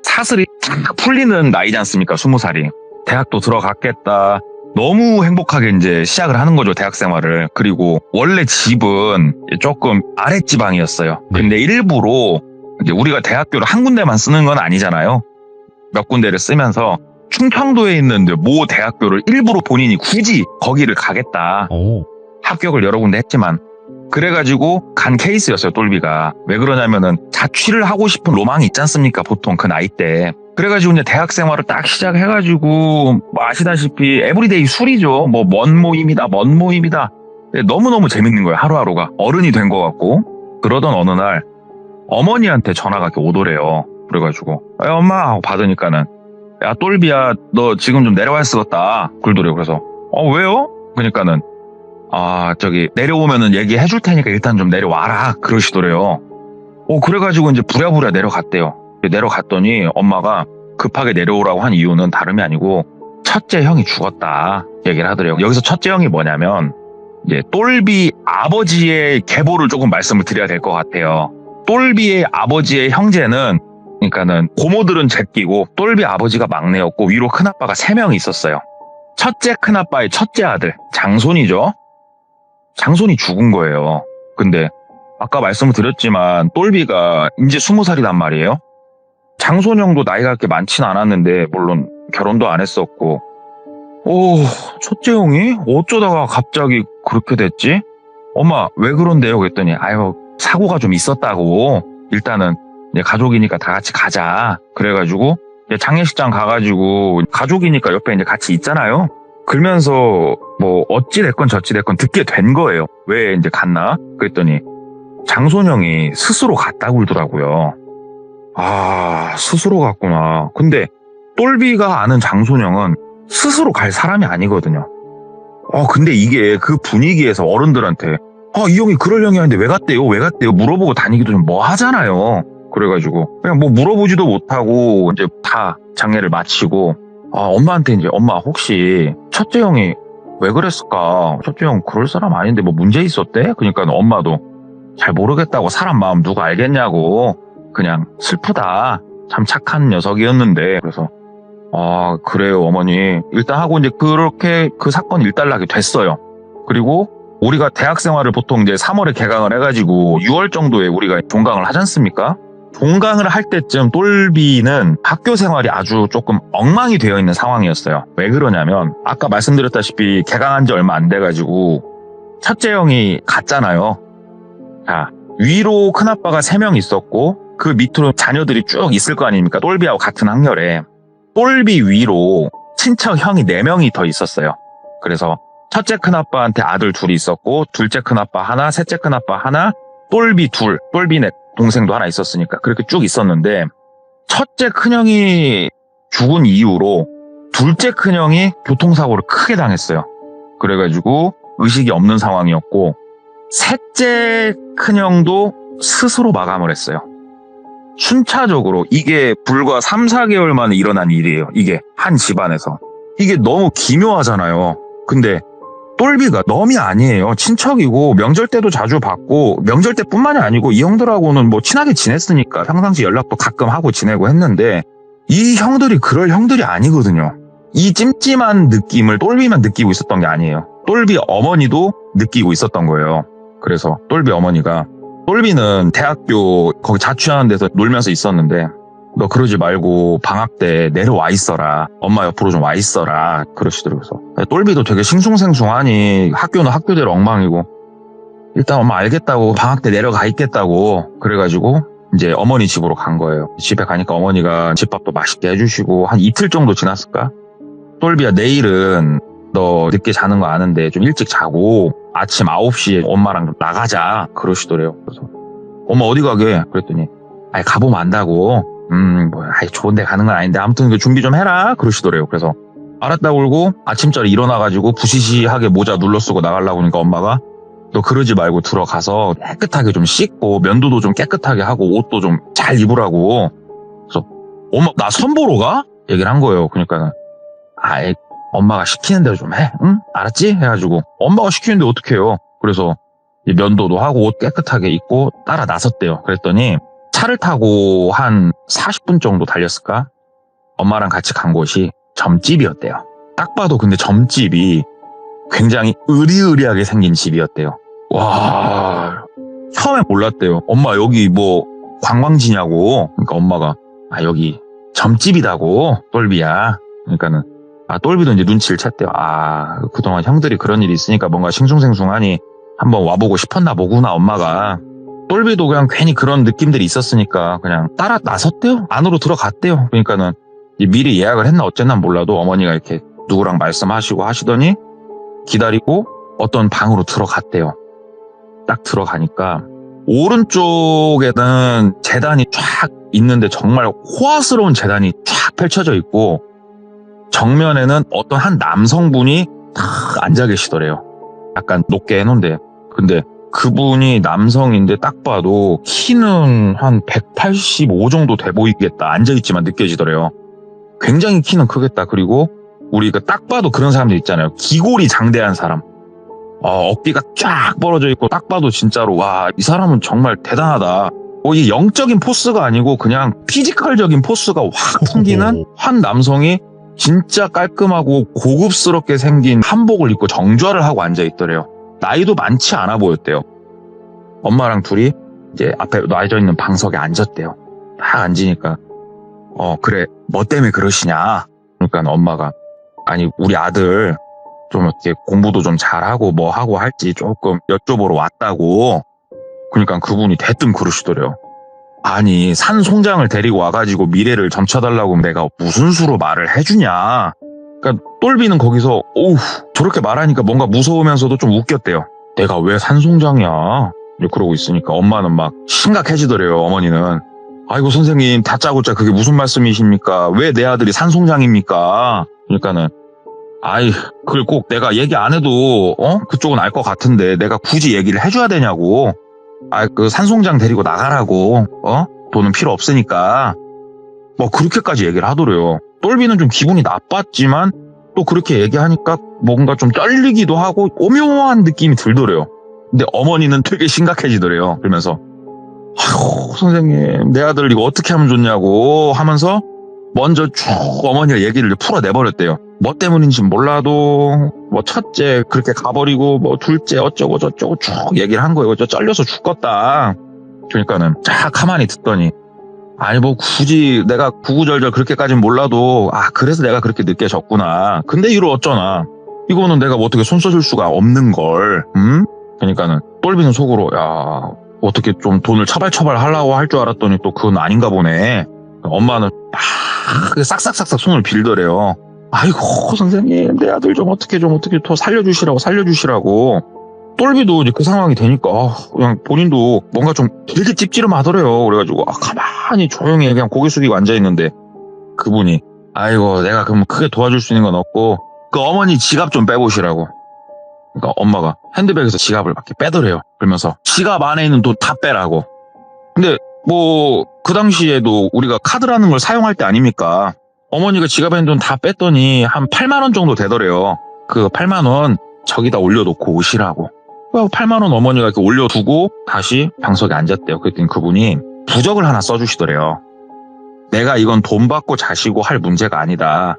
사슬이 탁 풀리는 나이지 않습니까? 20살이. 대학도 들어갔겠다. 너무 행복하게 이제 시작을 하는 거죠, 대학 생활을. 그리고 원래 집은 조금 아랫지방이었어요. 근데 일부러 이제 우리가 대학교를 한 군데만 쓰는 건 아니잖아요. 몇 군데를 쓰면서 충청도에 있는 모 대학교를 일부러 본인이 굳이 거기를 가겠다. 합격을 여러 군데 했지만. 그래가지고 간 케이스였어요, 똘비가. 왜 그러냐면은 자취를 하고 싶은 로망이 있지 않습니까, 보통 그 나이 때. 그래가지고 이제 대학 생활을 딱 시작해가지고 아시다시피 에브리데이 술이죠. 먼 모임이다. 너무너무 재밌는 거예요, 하루하루가. 어른이 된 것 같고. 그러던 어느 날 어머니한테 전화가 이렇게 오더래요. 그래가지고 야, 엄마 하고 받으니까는 야, 똘비야, 너 지금 좀 내려와 쓰겄다. 그러더래요. 그래서 왜요? 그러니까는 저기 내려오면은 얘기해 줄 테니까 일단 좀 내려와라 그러시더래요. 그래가지고 이제 부랴부랴 내려갔대요. 내려갔더니 엄마가 급하게 내려오라고 한 이유는 다름이 아니고 첫째 형이 죽었다 얘기를 하더래요. 여기서 첫째 형이 뭐냐면 이제 똘비 아버지의 계보를 조금 말씀을 드려야 될 것 같아요. 똘비의 아버지의 형제는, 그러니까는 고모들은 제끼고 똘비 아버지가 막내였고 위로 큰아빠가 3명이 있었어요. 첫째 큰아빠의 첫째 아들 장손이죠. 장손이 죽은 거예요. 근데 아까 말씀을 드렸지만 똘비가 이제 20살이란 말이에요. 장손영도 나이가 그렇게 많진 않았는데 물론 결혼도 안 했었고 첫째 형이 어쩌다가 갑자기 그렇게 됐지? 엄마 왜 그런데요? 그랬더니 아유 사고가 좀 있었다고 일단은 이제 가족이니까 다 같이 가자 그래가지고 장례식장 가가지고 가족이니까 옆에 이제 같이 있잖아요. 그러면서 뭐 어찌됐건 저찌됐건 듣게 된 거예요. 왜 이제 갔나? 그랬더니 장손영이 스스로 갔다고 그러더라고요. 아 스스로 갔구나. 근데 똘비가 아는 장손영은 스스로 갈 사람이 아니거든요. 근데 이게 그 분위기에서 어른들한테 이 형이 그럴 형이 아닌데 왜 갔대요? 왜 갔대요? 물어보고 다니기도 좀 뭐 하잖아요. 그래가지고 그냥 뭐 물어보지도 못하고 이제 다 장례를 마치고 엄마한테 이제 엄마 혹시 첫째 형이 왜 그랬을까? 첫째 형 그럴 사람 아닌데 뭐 문제 있었대? 그러니까 엄마도 잘 모르겠다고 사람 마음 누가 알겠냐고 그냥 슬프다. 참 착한 녀석이었는데 그래서 그래요 어머니 일단 하고 이제 그렇게 그 사건이 일단락이 됐어요. 그리고 우리가 대학 생활을 보통 이제 3월에 개강을 해가지고 6월 정도에 우리가 종강을 하지 않습니까? 종강을 할 때쯤 똘비는 학교 생활이 아주 조금 엉망이 되어 있는 상황이었어요. 왜 그러냐면 아까 말씀드렸다시피 개강한 지 얼마 안 돼가지고 첫째 형이 갔잖아요. 자 위로 큰아빠가 3명 있었고 그 밑으로 자녀들이 쭉 있을 거 아닙니까? 똘비하고 같은 학년에 똘비 위로 친척 형이 4명이 더 있었어요. 그래서 첫째 큰아빠한테 아들 2이 있었고 둘째 큰아빠 하나, 셋째 큰아빠 하나, 똘비 2, 똘비네 동생도 하나 있었으니까 그렇게 쭉 있었는데 첫째 큰형이 죽은 이후로 둘째 큰형이 교통사고를 크게 당했어요. 그래가지고 의식이 없는 상황이었고 셋째 큰형도 스스로 마감을 했어요. 순차적으로 이게 불과 3, 4개월 만에 일어난 일이에요. 이게 한 집안에서. 이게 너무 기묘하잖아요. 근데 똘비가 넘이 아니에요. 친척이고 명절 때도 자주 봤고 명절 때뿐만이 아니고 이 형들하고는 뭐 친하게 지냈으니까 평상시 연락도 가끔 하고 지내고 했는데 이 형들이 그럴 형들이 아니거든요. 이 찜찜한 느낌을 똘비만 느끼고 있었던 게 아니에요. 똘비 어머니도 느끼고 있었던 거예요. 그래서 똘비 어머니가 똘비는 대학교 거기 자취하는 데서 놀면서 있었는데 너 그러지 말고 방학 때 내려와 있어라. 엄마 옆으로 좀 와 있어라. 그러시더라고요. 그래서 똘비도 되게 싱숭생숭하니 학교는 학교대로 엉망이고 일단 엄마 알겠다고 방학 때 내려가 있겠다고 그래가지고 이제 어머니 집으로 간 거예요. 집에 가니까 어머니가 집밥도 맛있게 해주시고 한 이틀 정도 지났을까? 똘비야 내일은 너 늦게 자는 거 아는데 좀 일찍 자고 아침 9시에 엄마랑 좀 나가자 그러시더래요. 그래서 엄마 어디 가게? 그랬더니 아이 가보면 안다고. 좋은 데 가는 건 아닌데 아무튼 그 준비 좀 해라 그러시더래요. 그래서 알았다고 그러고 아침자리 일어나가지고 부시시하게 모자 눌러 쓰고 나가려고 하니까 엄마가 너 그러지 말고 들어가서 깨끗하게 좀 씻고 면도도 좀 깨끗하게 하고 옷도 좀 잘 입으라고. 그래서 엄마 나 선보러 가? 얘기를 한 거예요. 그러니까 아이 엄마가 시키는 대로 좀 해. 응? 알았지? 해가지고 엄마가 시키는데 어떡해요. 그래서 면도도 하고 옷 깨끗하게 입고 따라 나섰대요. 그랬더니 차를 타고 한 40분 정도 달렸을까? 엄마랑 같이 간 곳이 점집이었대요. 딱 봐도 근데 점집이 굉장히 으리으리하게 생긴 집이었대요. 와, 처음에 몰랐대요. 엄마 여기 뭐 관광지냐고. 그러니까 엄마가 여기 점집이다고 똘비야. 그러니까는 똘비도 이제 눈치를 챘대요. 그동안 형들이 그런 일이 있으니까 뭔가 싱숭생숭하니 한번 와보고 싶었나 보구나 엄마가. 똘비도 그냥 괜히 그런 느낌들이 있었으니까 그냥 따라 나섰대요. 안으로 들어갔대요. 그러니까는 미리 예약을 했나 어쨌나 몰라도 어머니가 이렇게 누구랑 말씀하시고 하시더니 기다리고 어떤 방으로 들어갔대요. 딱 들어가니까 오른쪽에는 재단이 쫙 있는데 정말 호화스러운 재단이 쫙 펼쳐져 있고 정면에는 어떤 한 남성분이 탁 앉아 계시더래요. 약간 높게 해놓은데 근데 그분이 남성인데 딱 봐도 키는 한 185 정도 돼 보이겠다. 앉아있지만 느껴지더래요. 굉장히 키는 크겠다. 그리고 우리가 딱 봐도 그런 사람들 있잖아요. 기골이 장대한 사람. 어깨가 쫙 벌어져 있고 딱 봐도 진짜로 와, 이 사람은 정말 대단하다. 이게 영적인 포스가 아니고 그냥 피지컬적인 포스가 확 풍기는 한 남성이 진짜 깔끔하고 고급스럽게 생긴 한복을 입고 정좌를 하고 앉아있더래요. 나이도 많지 않아 보였대요. 엄마랑 둘이 이제 앞에 놔져 있는 방석에 앉았대요. 딱 앉으니까 그래 뭐 때문에 그러시냐. 그러니까 엄마가 아니 우리 아들 좀 이렇게 공부도 좀 잘하고 뭐 하고 할지 조금 여쭤보러 왔다고. 그러니까 그분이 대뜸 그러시더래요. 아니 산송장을 데리고 와가지고 미래를 점쳐달라고 내가 무슨 수로 말을 해주냐. 그러니까 똘비는 거기서 오우 저렇게 말하니까 뭔가 무서우면서도 좀 웃겼대요. 내가 왜 산송장이야. 그러고 있으니까 엄마는 막 심각해지더래요. 어머니는 아이고 선생님 다짜고짜 그게 무슨 말씀이십니까. 왜 내 아들이 산송장입니까. 그러니까는 아이 그걸 꼭 내가 얘기 안 해도 그쪽은 알 것 같은데 내가 굳이 얘기를 해줘야 되냐고. 그 산송장 데리고 나가라고. 돈은 필요 없으니까. 뭐 그렇게까지 얘기를 하더래요. 똘비는 좀 기분이 나빴지만 또 그렇게 얘기하니까 뭔가 좀 떨리기도 하고 오묘한 느낌이 들더래요. 근데 어머니는 되게 심각해지더래요. 그러면서 아이고 선생님 내 아들 이거 어떻게 하면 좋냐고 하면서 먼저 쭉 어머니가 얘기를 풀어내버렸대요. 뭐 때문인지 몰라도 뭐 첫째 그렇게 가버리고 뭐 둘째 어쩌고 저쩌고 쭉 얘기를 한 거예요. 저 잘려서 죽겠다. 그러니까는 쫙 가만히 듣더니 아니 뭐 굳이 내가 구구절절 그렇게까지는 몰라도 그래서 내가 그렇게 늦게 졌구나. 근데 이로 어쩌나. 이거는 내가 뭐 어떻게 손 써줄 수가 없는 걸. 그러니까는 똘비는 속으로 야 어떻게 좀 돈을 처발처발 하려고 할 줄 알았더니 또 그건 아닌가 보네. 엄마는 막 싹싹싹싹 손을 빌더래요. 아이고 선생님 내 아들 좀 어떻게 더 살려주시라고. 똘비도 이제 그 상황이 되니까 그냥 본인도 뭔가 좀 되게 찝찝하더래요. 그래가지고 가만히 조용히 그냥 고개 숙이고 앉아있는데 그분이 아이고 내가 그럼 크게 도와줄 수 있는 건 없고 그 어머니 지갑 좀 빼보시라고. 그러니까 엄마가 핸드백에서 지갑을 막 빼더래요. 그러면서 지갑 안에 있는 돈 다 빼라고. 근데 뭐 그 당시에도 우리가 카드라는 걸 사용할 때 아닙니까. 어머니가 지갑에 있는 돈 다 뺐더니 한 8만 원 정도 되더래요. 그 8만 원 저기다 올려놓고 오시라고. 8만 원 어머니가 이렇게 올려두고 다시 방석에 앉았대요. 그랬더니 그분이 부적을 하나 써주시더래요. 내가 이건 돈 받고 자시고 할 문제가 아니다.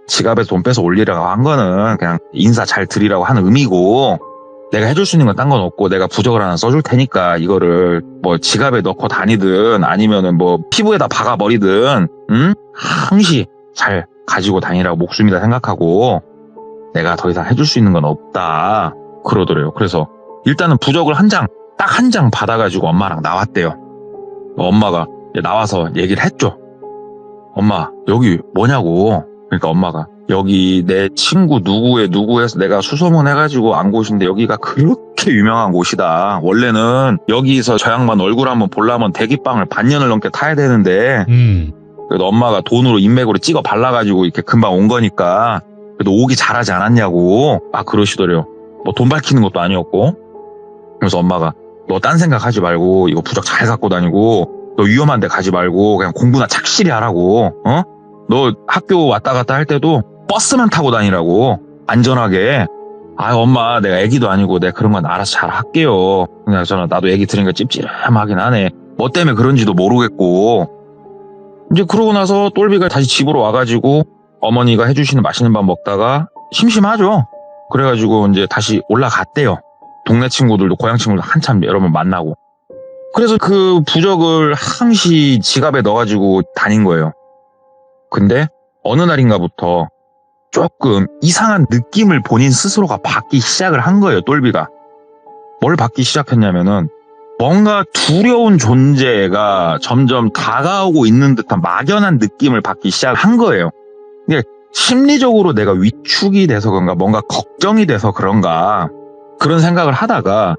지갑에서 돈 빼서 올리라고 한 거는 그냥 인사 잘 드리라고 하는 의미고 내가 해줄 수 있는 건 딴 건 없고 내가 부적을 하나 써줄 테니까 이거를 뭐 지갑에 넣고 다니든 아니면은 뭐 피부에다 박아버리든 항시 잘 가지고 다니라고 목숨이다 생각하고 내가 더 이상 해줄 수 있는 건 없다 그러더래요. 그래서 일단은 부적을 딱 한 장 받아가지고 엄마랑 나왔대요. 엄마가 나와서 얘기를 했죠. 엄마 여기 뭐냐고. 그러니까 엄마가 여기 내 친구 누구에서 내가 수소문해가지고 안 곳인데 여기가 그렇게 유명한 곳이다. 원래는 여기서 저 양반 얼굴 한번 보려면 대기빵을 반년을 넘게 타야 되는데 그래도 엄마가 돈으로 인맥으로 찍어 발라가지고 이렇게 금방 온 거니까 그래도 오기 잘하지 않았냐고 그러시더래요. 뭐 돈 밝히는 것도 아니었고. 그래서 엄마가 너 딴 생각하지 말고 이거 부적 잘 갖고 다니고 너 위험한 데 가지 말고 그냥 공부나 착실히 하라고. 너 학교 왔다 갔다 할 때도 버스만 타고 다니라고. 안전하게. 엄마 내가 애기도 아니고 내가 그런 건 알아서 잘 할게요. 그냥 나도 애기 들으니까 찝찝하긴 하네. 뭐 때문에 그런지도 모르겠고. 이제 그러고 나서 똘비가 다시 집으로 와가지고 어머니가 해주시는 맛있는 밥 먹다가 심심하죠. 그래가지고 이제 다시 올라갔대요. 동네 친구들도 고향 친구들 한참 여러 번 만나고. 그래서 그 부적을 항시 지갑에 넣어가지고 다닌 거예요. 근데 어느 날인가부터 조금 이상한 느낌을 본인 스스로가 받기 시작을 한 거예요. 똘비가. 뭘 받기 시작했냐면은 뭔가 두려운 존재가 점점 다가오고 있는 듯한 막연한 느낌을 받기 시작한 거예요. 근데 심리적으로 내가 위축이 돼서 그런가 뭔가 걱정이 돼서 그런가 그런 생각을 하다가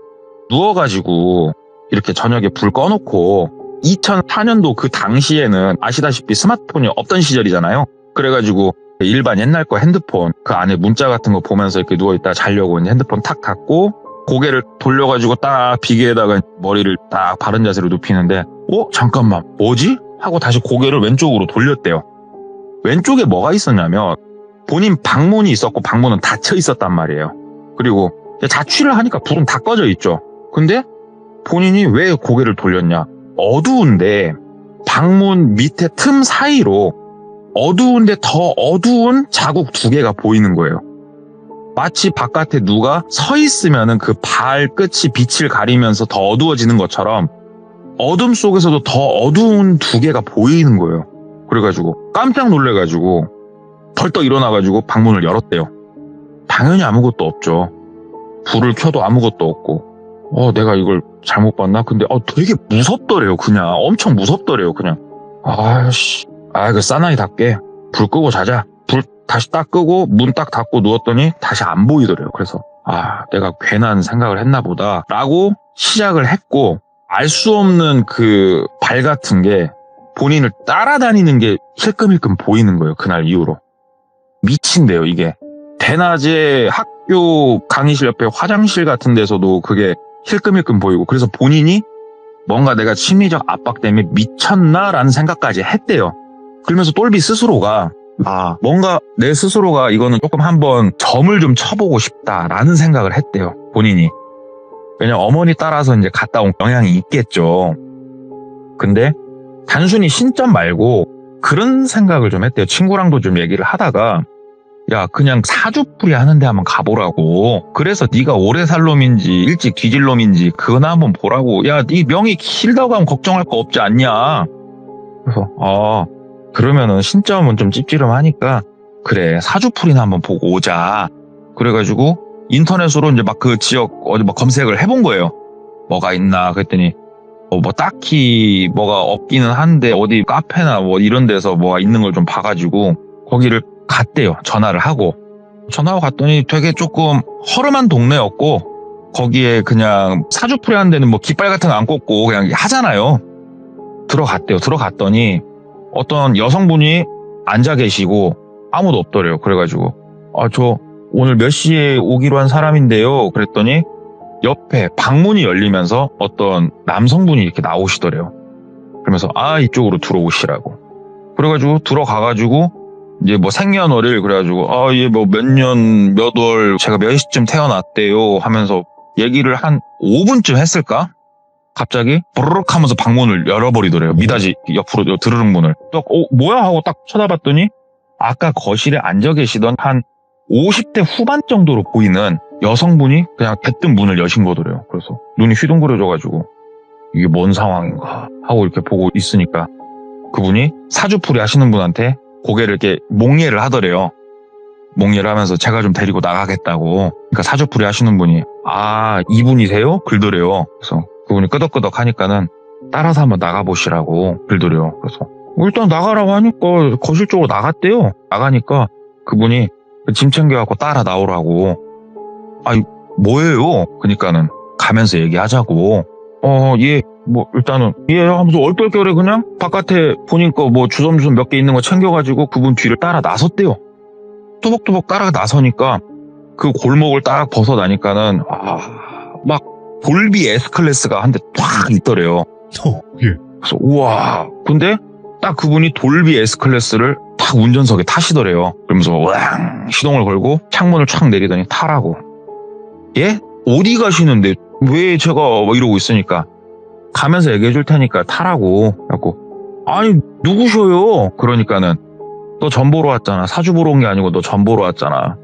누워가지고 이렇게 저녁에 불 꺼놓고 2004년도 그 당시에는 아시다시피 스마트폰이 없던 시절이잖아요. 그래가지고 일반 옛날 거 핸드폰 그 안에 문자 같은 거 보면서 이렇게 누워있다 자려고 이제 핸드폰 탁 닫고 고개를 돌려가지고 딱 비계에다가 머리를 딱 바른 자세로 눕히는데 잠깐만 뭐지? 하고 다시 고개를 왼쪽으로 돌렸대요. 왼쪽에 뭐가 있었냐면 본인 방문이 있었고 방문은 닫혀 있었단 말이에요. 그리고 자취를 하니까 불은 다 꺼져 있죠. 근데 본인이 왜 고개를 돌렸냐. 어두운데 방문 밑에 틈 사이로 어두운데 더 어두운 자국 2개가 보이는 거예요. 마치 바깥에 누가 서 있으면은 그 발끝이 빛을 가리면서 더 어두워지는 것처럼 어둠 속에서도 더 어두운 두 개가 보이는 거예요. 그래가지고 깜짝 놀래가지고 벌떡 일어나가지고 방문을 열었대요. 당연히 아무것도 없죠. 불을 켜도 아무것도 없고 내가 이걸 잘못 봤나? 근데 되게 무섭더래요. 그냥 엄청 무섭더래요. 그냥 그 사나이답게 불 끄고 자자. 불 다시 딱 끄고 문 딱 닫고 누웠더니 다시 안 보이더래요. 그래서 내가 괜한 생각을 했나 보다 라고 시작을 했고, 알 수 없는 그 발 같은 게 본인을 따라다니는 게 힐끔힐끔 보이는 거예요. 그날 이후로. 미친대요, 이게. 대낮에 학교 강의실 옆에 화장실 같은 데서도 그게 힐끔힐끔 보이고, 그래서 본인이 뭔가 내가 심리적 압박 때문에 미쳤나라는 생각까지 했대요. 그러면서 똘비 스스로가 뭔가 내 스스로가 이거는 조금 한번 점을 좀 쳐보고 싶다라는 생각을 했대요, 본인이. 왜냐면 어머니 따라서 이제 갔다 온 영향이 있겠죠. 근데 단순히 신점 말고 그런 생각을 좀 했대요. 친구랑도 좀 얘기를 하다가, 야, 그냥 사주풀이 하는데 한번 가보라고. 그래서 네가 오래 살 놈인지 일찍 뒤질 놈인지 그거나 한번 보라고. 야, 네 명이 길다고 하면 걱정할 거 없지 않냐. 그래서 그러면은 신점은 좀 찝찝하니까 그래, 사주풀이나 한번 보고 오자. 그래가지고 인터넷으로 이제 막 그 지역 어디 막 검색을 해본 거예요. 뭐가 있나 그랬더니 뭐 딱히 뭐가 없기는 한데 어디 카페나 뭐 이런 데서 뭐가 있는 걸 좀 봐가지고 거기를 갔대요. 전화를 하고 갔더니 되게 조금 허름한 동네였고, 거기에 그냥 사주풀이 하는 데는 뭐 깃발 같은 거 안 꽂고 그냥 하잖아요. 들어갔대요. 들어갔더니 어떤 여성분이 앉아 계시고 아무도 없더래요. 그래가지고 저 오늘 몇 시에 오기로 한 사람인데요. 그랬더니 옆에 방문이 열리면서 어떤 남성분이 이렇게 나오시더래요. 그러면서 이쪽으로 들어오시라고. 그래가지고 들어가가지고 이제 뭐 생년월일 그래가지고 얘 뭐 몇 년 몇 월 제가 몇 시쯤 태어났대요 하면서 얘기를 한 5분쯤 했을까? 갑자기 부르륵 하면서 방문을 열어버리더래요. 미닫이 옆으로 드르륵 문을. 또 뭐야 하고 딱 쳐다봤더니 아까 거실에 앉아 계시던 한 50대 후반 정도로 보이는 여성분이 그냥 대뜸 문을 여신 거더래요. 그래서 눈이 휘둥그레져가지고 이게 뭔 상황인가 하고 이렇게 보고 있으니까 그분이 사주풀이 하시는 분한테 고개를 이렇게 몽예를 하더래요. 몽예를 하면서 제가 좀 데리고 나가겠다고. 그러니까 사주풀이 하시는 분이 이분이세요? 그러더래요. 그래서 그분이 끄덕끄덕 하니까는 따라서 한번 나가보시라고 그러더래요. 그래서 일단 나가라고 하니까 거실 쪽으로 나갔대요. 나가니까 그분이 짐 챙겨갖고 따라 나오라고. 뭐예요? 그러니까는 가면서 얘기하자고. 일단은 하면서 얼떨결에 그냥 바깥에 보니까 뭐 주섬주섬 몇 개 있는 거 챙겨가지고 그분 뒤를 따라 나섰대요. 뚜벅뚜벅 따라 나서니까 그 골목을 딱 벗어나니까는 막 돌비 S클래스가 한 대 탁 있더래요. 그래서 우와. 근데 딱 그분이 돌비 S클래스를 탁 운전석에 타시더래요. 그러면서 왕 시동을 걸고 창문을 촥 내리더니 타라고. 예? 어디 가시는데 왜 제가 뭐 이러고 있으니까 가면서 얘기해 줄 테니까 타라고. 그래갖고 누구셔요? 그러니까는 너 전 보러 왔잖아. 사주 보러 온 게 아니고 너 전 보러 왔잖아.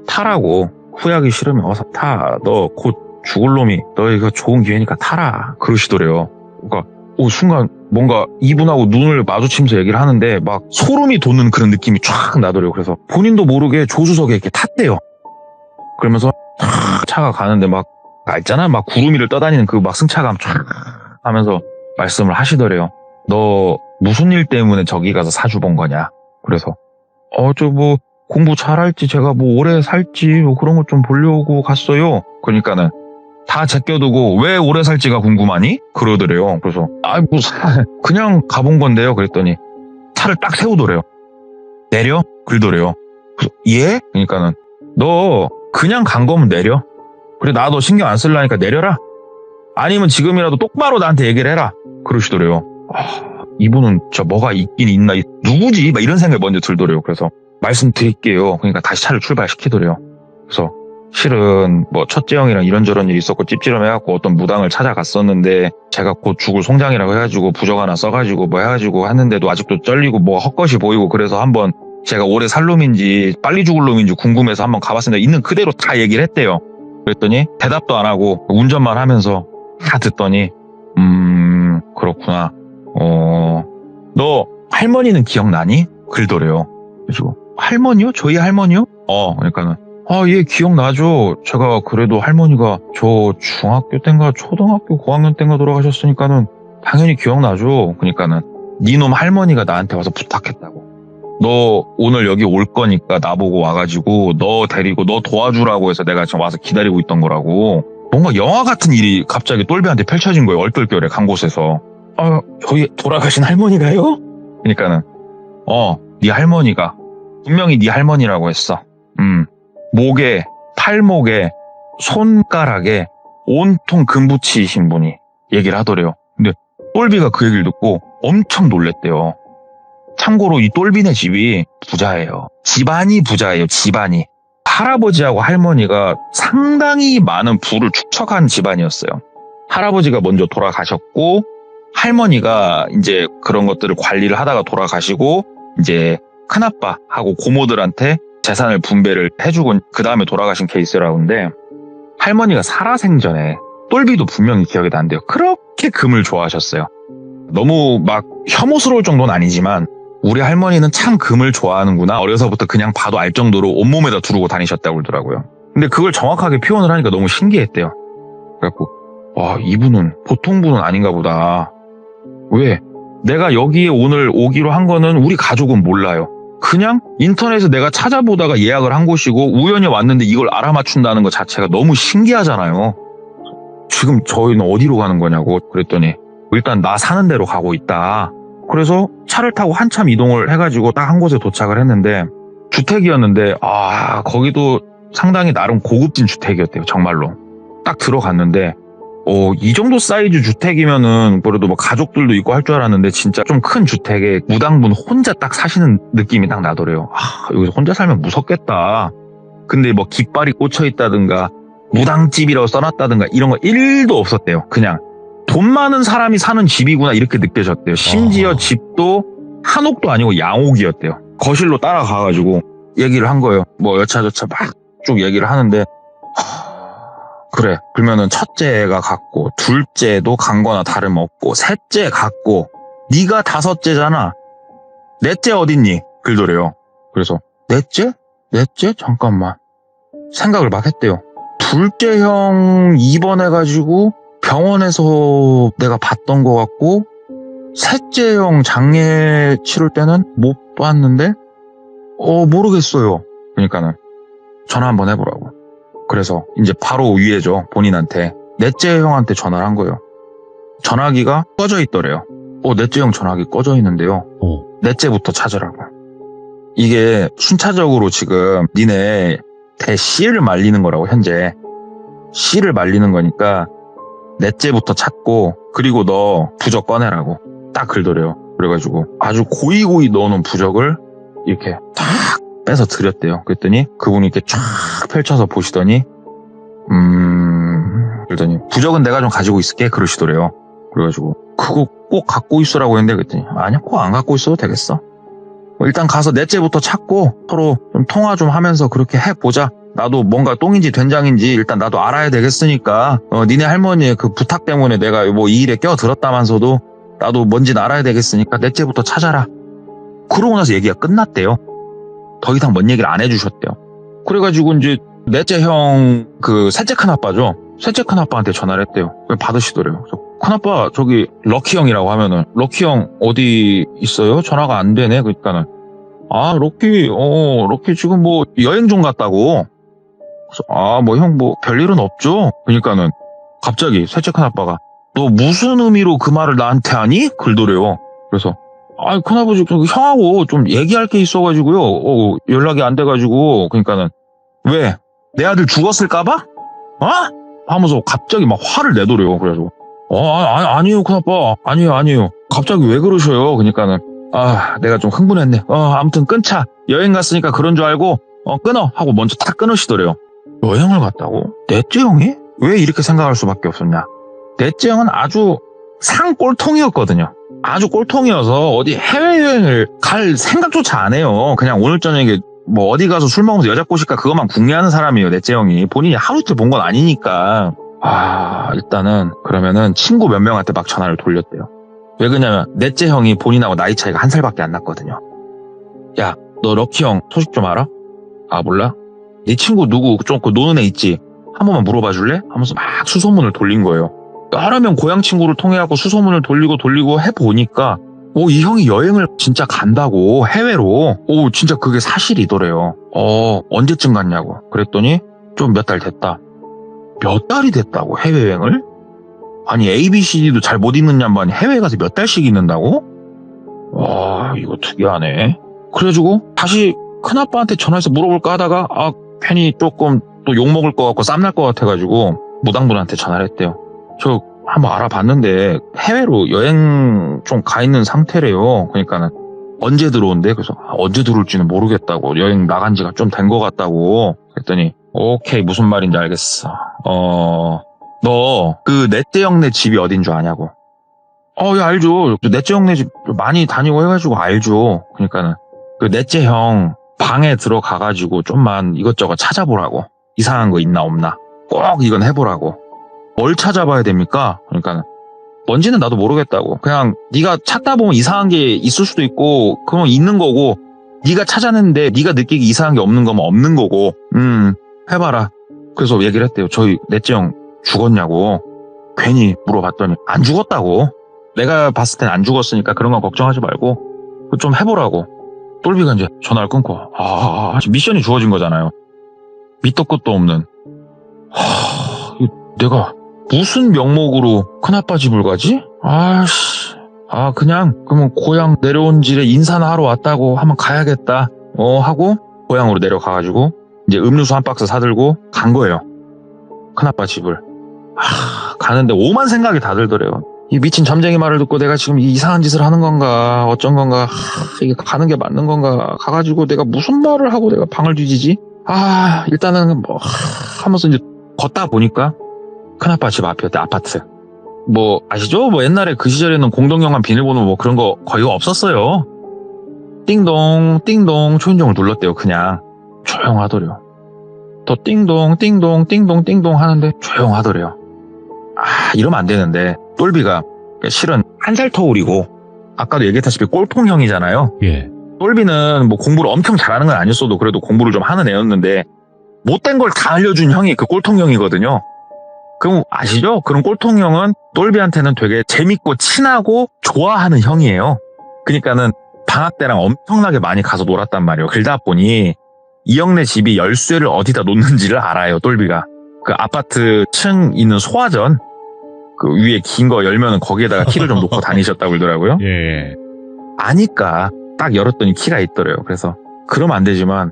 타라고. 후회하기 싫으면 어서 타. 너 곧 죽을 놈이. 너 이거 좋은 기회니까 타라. 그러시더래요. 그러니까 순간 뭔가 이분하고 눈을 마주치면서 얘기를 하는데 막 소름이 돋는 그런 느낌이 쫙 나더래요. 그래서 본인도 모르게 조수석에 이렇게 탔대요. 그러면서 차가 가는데 막 알잖아. 막 구름 위를 떠다니는 그 막 승차감 쫙 하면서 말씀을 하시더래요. 너 무슨 일 때문에 저기 가서 사주 본 거냐. 그래서 저 뭐 공부 잘할지 제가 뭐 오래 살지 뭐 그런 거 좀 보려고 갔어요. 그러니까는 다 제껴두고 왜 오래 살지가 궁금하니? 그러더래요. 그래서 그냥 가본 건데요. 그랬더니 차를 딱 세우더래요. 내려? 그러더래요. 그래서 예? 그러니까는 너 그냥 간 거면 내려. 그래 나 너 신경 안 쓸라니까 내려라. 아니면 지금이라도 똑바로 나한테 얘기를 해라. 그러시더래요. 이분은 진짜 뭐가 있긴 있나, 누구지? 막 이런 생각이 먼저 들더래요. 그래서 말씀드릴게요. 그러니까 다시 차를 출발시키더래요. 그래서 실은 뭐 첫째 형이랑 이런저런 일이 있었고 찝찝해갖고 어떤 무당을 찾아갔었는데 제가 곧 죽을 송장이라고 해가지고 부적 하나 써가지고 뭐 해가지고 했는데도 아직도 쩔리고 뭐 헛것이 보이고 그래서 한번 제가 오래 살 놈인지 빨리 죽을 놈인지 궁금해서 한번 가봤습니다. 있는 그대로 다 얘기를 했대요. 그랬더니 대답도 안 하고 운전만 하면서 다 듣더니 그렇구나. 너 할머니는 기억나니? 그러더래요. 그래서 할머니요? 저희 할머니요? 그러니까는 예, 기억나죠. 제가 그래도 할머니가 저 중학교 땐가 초등학교 고학년 땐가 돌아가셨으니까는 당연히 기억나죠. 그러니까는 니놈 할머니가 나한테 와서 부탁했다고. 너 오늘 여기 올 거니까 나보고 와가지고 너 데리고 너 도와주라고 해서 내가 지금 와서 기다리고 있던 거라고. 뭔가 영화 같은 일이 갑자기 똘비한테 펼쳐진 거예요. 얼떨결에 간 곳에서. 저희 돌아가신 할머니가요? 그러니까는 네 할머니가 분명히 네 할머니라고 했어. 목에, 팔목에, 손가락에 온통 금 붙이신 분이 얘기를 하더래요. 근데 똘비가 그 얘기를 듣고 엄청 놀랬대요. 참고로 이 똘비네 집이 부자예요. 집안이 부자예요. 집안이. 할아버지하고 할머니가 상당히 많은 부를 축적한 집안이었어요. 할아버지가 먼저 돌아가셨고 할머니가 이제 그런 것들을 관리를 하다가 돌아가시고 이제 큰아빠하고 고모들한테 재산을 분배를 해주고 그 다음에 돌아가신 케이스라고 하는데 할머니가 살아생전에 똘비도 분명히 기억이 난대요. 그렇게 금을 좋아하셨어요. 너무 막 혐오스러울 정도는 아니지만 우리 할머니는 참 금을 좋아하는구나. 어려서부터 그냥 봐도 알 정도로 온몸에다 두르고 다니셨다고 그러더라고요. 근데 그걸 정확하게 표현을 하니까 너무 신기했대요. 그래갖고 와, 이분은 보통 분은 아닌가 보다. 왜? 내가 여기에 오늘 오기로 한 거는 우리 가족은 몰라요. 그냥 인터넷에서 내가 찾아보다가 예약을 한 곳이고 우연히 왔는데 이걸 알아맞춘다는 것 자체가 너무 신기하잖아요. 지금 저희는 어디로 가는 거냐고 그랬더니 일단 나 사는 데로 가고 있다. 그래서 차를 타고 한참 이동을 해가지고 딱 한 곳에 도착을 했는데 주택이었는데 거기도 상당히 나름 고급진 주택이었대요. 정말로. 딱 들어갔는데 이 정도 사이즈 주택이면은 그래도 뭐 가족들도 있고 할 줄 알았는데 진짜 좀 큰 주택에 무당분 혼자 딱 사시는 느낌이 딱 나더래요. 여기서 혼자 살면 무섭겠다. 근데 뭐 깃발이 꽂혀 있다든가 무당집이라고 써놨다든가 이런 거 1도 없었대요. 그냥 돈 많은 사람이 사는 집이구나 이렇게 느껴졌대요. 심지어 집도 한옥도 아니고 양옥이었대요. 거실로 따라가가지고 얘기를 한 거예요. 뭐 여차저차 막 쭉 얘기를 하는데 그래, 그러면은 첫째가 갔고 둘째도 간 거나 다름없고 셋째 갔고 네가 다섯째잖아. 넷째 어딨니? 그러더래요. 그래서 넷째? 넷째? 잠깐만. 생각을 막 했대요. 둘째 형 입원해가지고 병원에서 내가 봤던 것 같고 셋째 형 장례 치를 때는 못 봤는데 모르겠어요. 그러니까는 전화 한번 해보라고. 그래서 이제 바로 위에죠. 본인한테 넷째 형한테 전화를 한 거예요. 전화기가 꺼져 있더래요. 넷째 형 전화기 꺼져 있는데요. 넷째부터 찾으라고. 이게 순차적으로 지금 니네 씨를 말리는 거라고. 현재 씨를 말리는 거니까 넷째부터 찾고 그리고 너 부적 꺼내라고 딱 그러더래요. 그래가지고 아주 고이고이 넣어놓은 부적을 이렇게 탁 빼서 드렸대요. 그랬더니 그분이 이렇게 쫙 펼쳐서 보시더니 그러더니 부적은 내가 좀 가지고 있을게 그러시더래요. 그래가지고 그거 꼭 갖고 있으라고 했는데 그랬더니 아니야, 꼭 안 갖고 있어도 되겠어. 일단 가서 넷째부터 찾고 서로 좀 통화 좀 하면서 그렇게 해보자. 나도 뭔가 똥인지 된장인지 일단 나도 알아야 되겠으니까 니네 할머니의 그 부탁 때문에 내가 뭐 이 일에 껴들었다면서도 나도 뭔지는 알아야 되겠으니까 넷째부터 찾아라. 그러고 나서 얘기가 끝났대요. 더 이상 뭔 얘기를 안 해주셨대요. 그래가지고 이제 넷째 형 그 셋째 큰아빠죠. 셋째 큰아빠한테 전화를 했대요. 받으시더래요. 큰아빠 저기 럭키 형이라고 하면은 럭키 형 어디 있어요? 전화가 안 되네. 그러니까는 럭키 지금 뭐 여행 좀 갔다고. 그래서 뭐 형 뭐 별일은 없죠. 그러니까는 갑자기 셋째 큰아빠가 너 무슨 의미로 그 말을 나한테 하니? 그러더래요. 그래서 큰아버지 형하고 좀 얘기할 게 있어가지고요. 연락이 안 돼가지고. 그러니까는 왜? 내 아들 죽었을까봐? 하면서 갑자기 막 화를 내더래요. 그래가지고 아니요 큰아빠 아니에요. 갑자기 왜 그러셔요? 그러니까는 내가 좀 흥분했네. 아무튼 끊자. 여행 갔으니까 그런 줄 알고 끊어 하고 먼저 탁 끊으시더래요. 여행을 갔다고? 넷째 형이? 왜 이렇게 생각할 수밖에 없었냐? 넷째 형은 아주 상꼴통이었거든요. 아주 꼴통이어서 어디 해외여행을 갈 생각조차 안 해요. 그냥 오늘 저녁에 뭐 어디 가서 술 먹으면서 여자 꼬실까 그것만 궁리하는 사람이에요. 넷째 형이. 본인이 하루 이틀 본 건 아니니까. 일단은 그러면은 친구 몇 명한테 막 전화를 돌렸대요. 왜 그러냐면 넷째 형이 본인하고 나이 차이가 1살밖에 안 났거든요. 야, 너 럭키 형 소식 좀 알아? 아, 몰라? 네 친구 누구 좀 그 노는 애 있지? 한 번만 물어봐 줄래? 하면서 막 수소문을 돌린 거예요. 여러 명 고향 친구를 통해 갖고 수소문을 돌리고 해보니까 이 형이 여행을 진짜 간다고 해외로. 진짜 그게 사실이더래요. 언제쯤 갔냐고. 그랬더니 좀 몇 달 됐다. 몇 달이 됐다고 해외여행을? 아니 ABCD도 잘 못 읽는 양반이 해외에 가서 몇 달씩 있는다고? 와 이거 특이하네. 그래가지고 다시 큰아빠한테 전화해서 물어볼까 하다가 괜히 조금 또 욕먹을 것 같고 쌈날 것 같아가지고 무당분한테 전화를 했대요. 저 한번 알아봤는데 해외로 여행 좀 가 있는 상태래요. 그러니까는 언제 들어온대? 그래서 언제 들어올지는 모르겠다고. 여행 나간 지가 좀 된 것 같다고. 그랬더니 오케이 무슨 말인지 알겠어. 너 그 넷째 형네 집이 어딘 줄 아냐고. 예 알죠. 넷째 형네 집 많이 다니고 해가지고 알죠. 그러니까는 그 넷째 형 방에 들어가가지고 좀만 이것저것 찾아보라고. 이상한 거 있나 없나. 꼭 이건 해보라고. 뭘 찾아봐야 됩니까? 그러니까 뭔지는 나도 모르겠다고. 그냥 네가 찾다 보면 이상한 게 있을 수도 있고 그건 있는 거고 네가 찾아냈는데 네가 느끼기 이상한 게 없는 거면 없는 거고 해봐라. 그래서 얘기를 했대요. 저희 넷째 형 죽었냐고. 괜히 물어봤더니 안 죽었다고. 내가 봤을 땐 안 죽었으니까 그런 건 걱정하지 말고 좀 해보라고. 똘비가 이제 전화를 끊고 미션이 주어진 거잖아요. 밑도 끝도 없는. 내가 무슨 명목으로 큰아빠 집을 가지? 그냥 그러면 고향 내려온 집에 인사나 하러 왔다고 하면 가야겠다. 하고 고향으로 내려가가지고 이제 음료수 한 박스 사들고 간 거예요. 큰아빠 집을. 가는데 오만 생각이 다 들더래요. 이 미친 잠쟁이 말을 듣고 내가 지금 이상한 짓을 하는 건가 어쩐 건가 이게 가는 게 맞는 건가 가가지고 내가 무슨 말을 하고 내가 방을 뒤지지? 일단은 하면서 이제 걷다 보니까 큰아빠 집 앞이었대. 아파트. 아시죠? 옛날에 그 시절에는 공동경관 비밀번호 그런 거 거의 없었어요. 띵동 띵동 초인종을 눌렀대요. 그냥 조용하더래요. 또 띵동 띵동 띵동 띵동 하는데 조용하더래요. 이러면 안 되는데 똘비가 실은 1살 터울이고 아까도 얘기했다시피 꼴통형이잖아요. 예. 똘비는 공부를 엄청 잘하는 건 아니었어도 그래도 공부를 좀 하는 애였는데 못된 걸 다 알려준 형이 그 꼴통형이거든요. 그럼 아시죠? 그런 꼴통형은 똘비한테는 되게 재밌고 친하고 좋아하는 형이에요. 그러니까는 방학 때랑 엄청나게 많이 가서 놀았단 말이에요. 그러다 보니 이 형네 집이 열쇠를 어디다 놓는지를 알아요. 똘비가. 그 아파트 층 있는 소화전 그 위에 긴 거 열면은 거기에다가 키를 좀 놓고 다니셨다고 그러더라고요. 예. 아니까 딱 열었더니 키가 있더래요. 그래서 그러면 안 되지만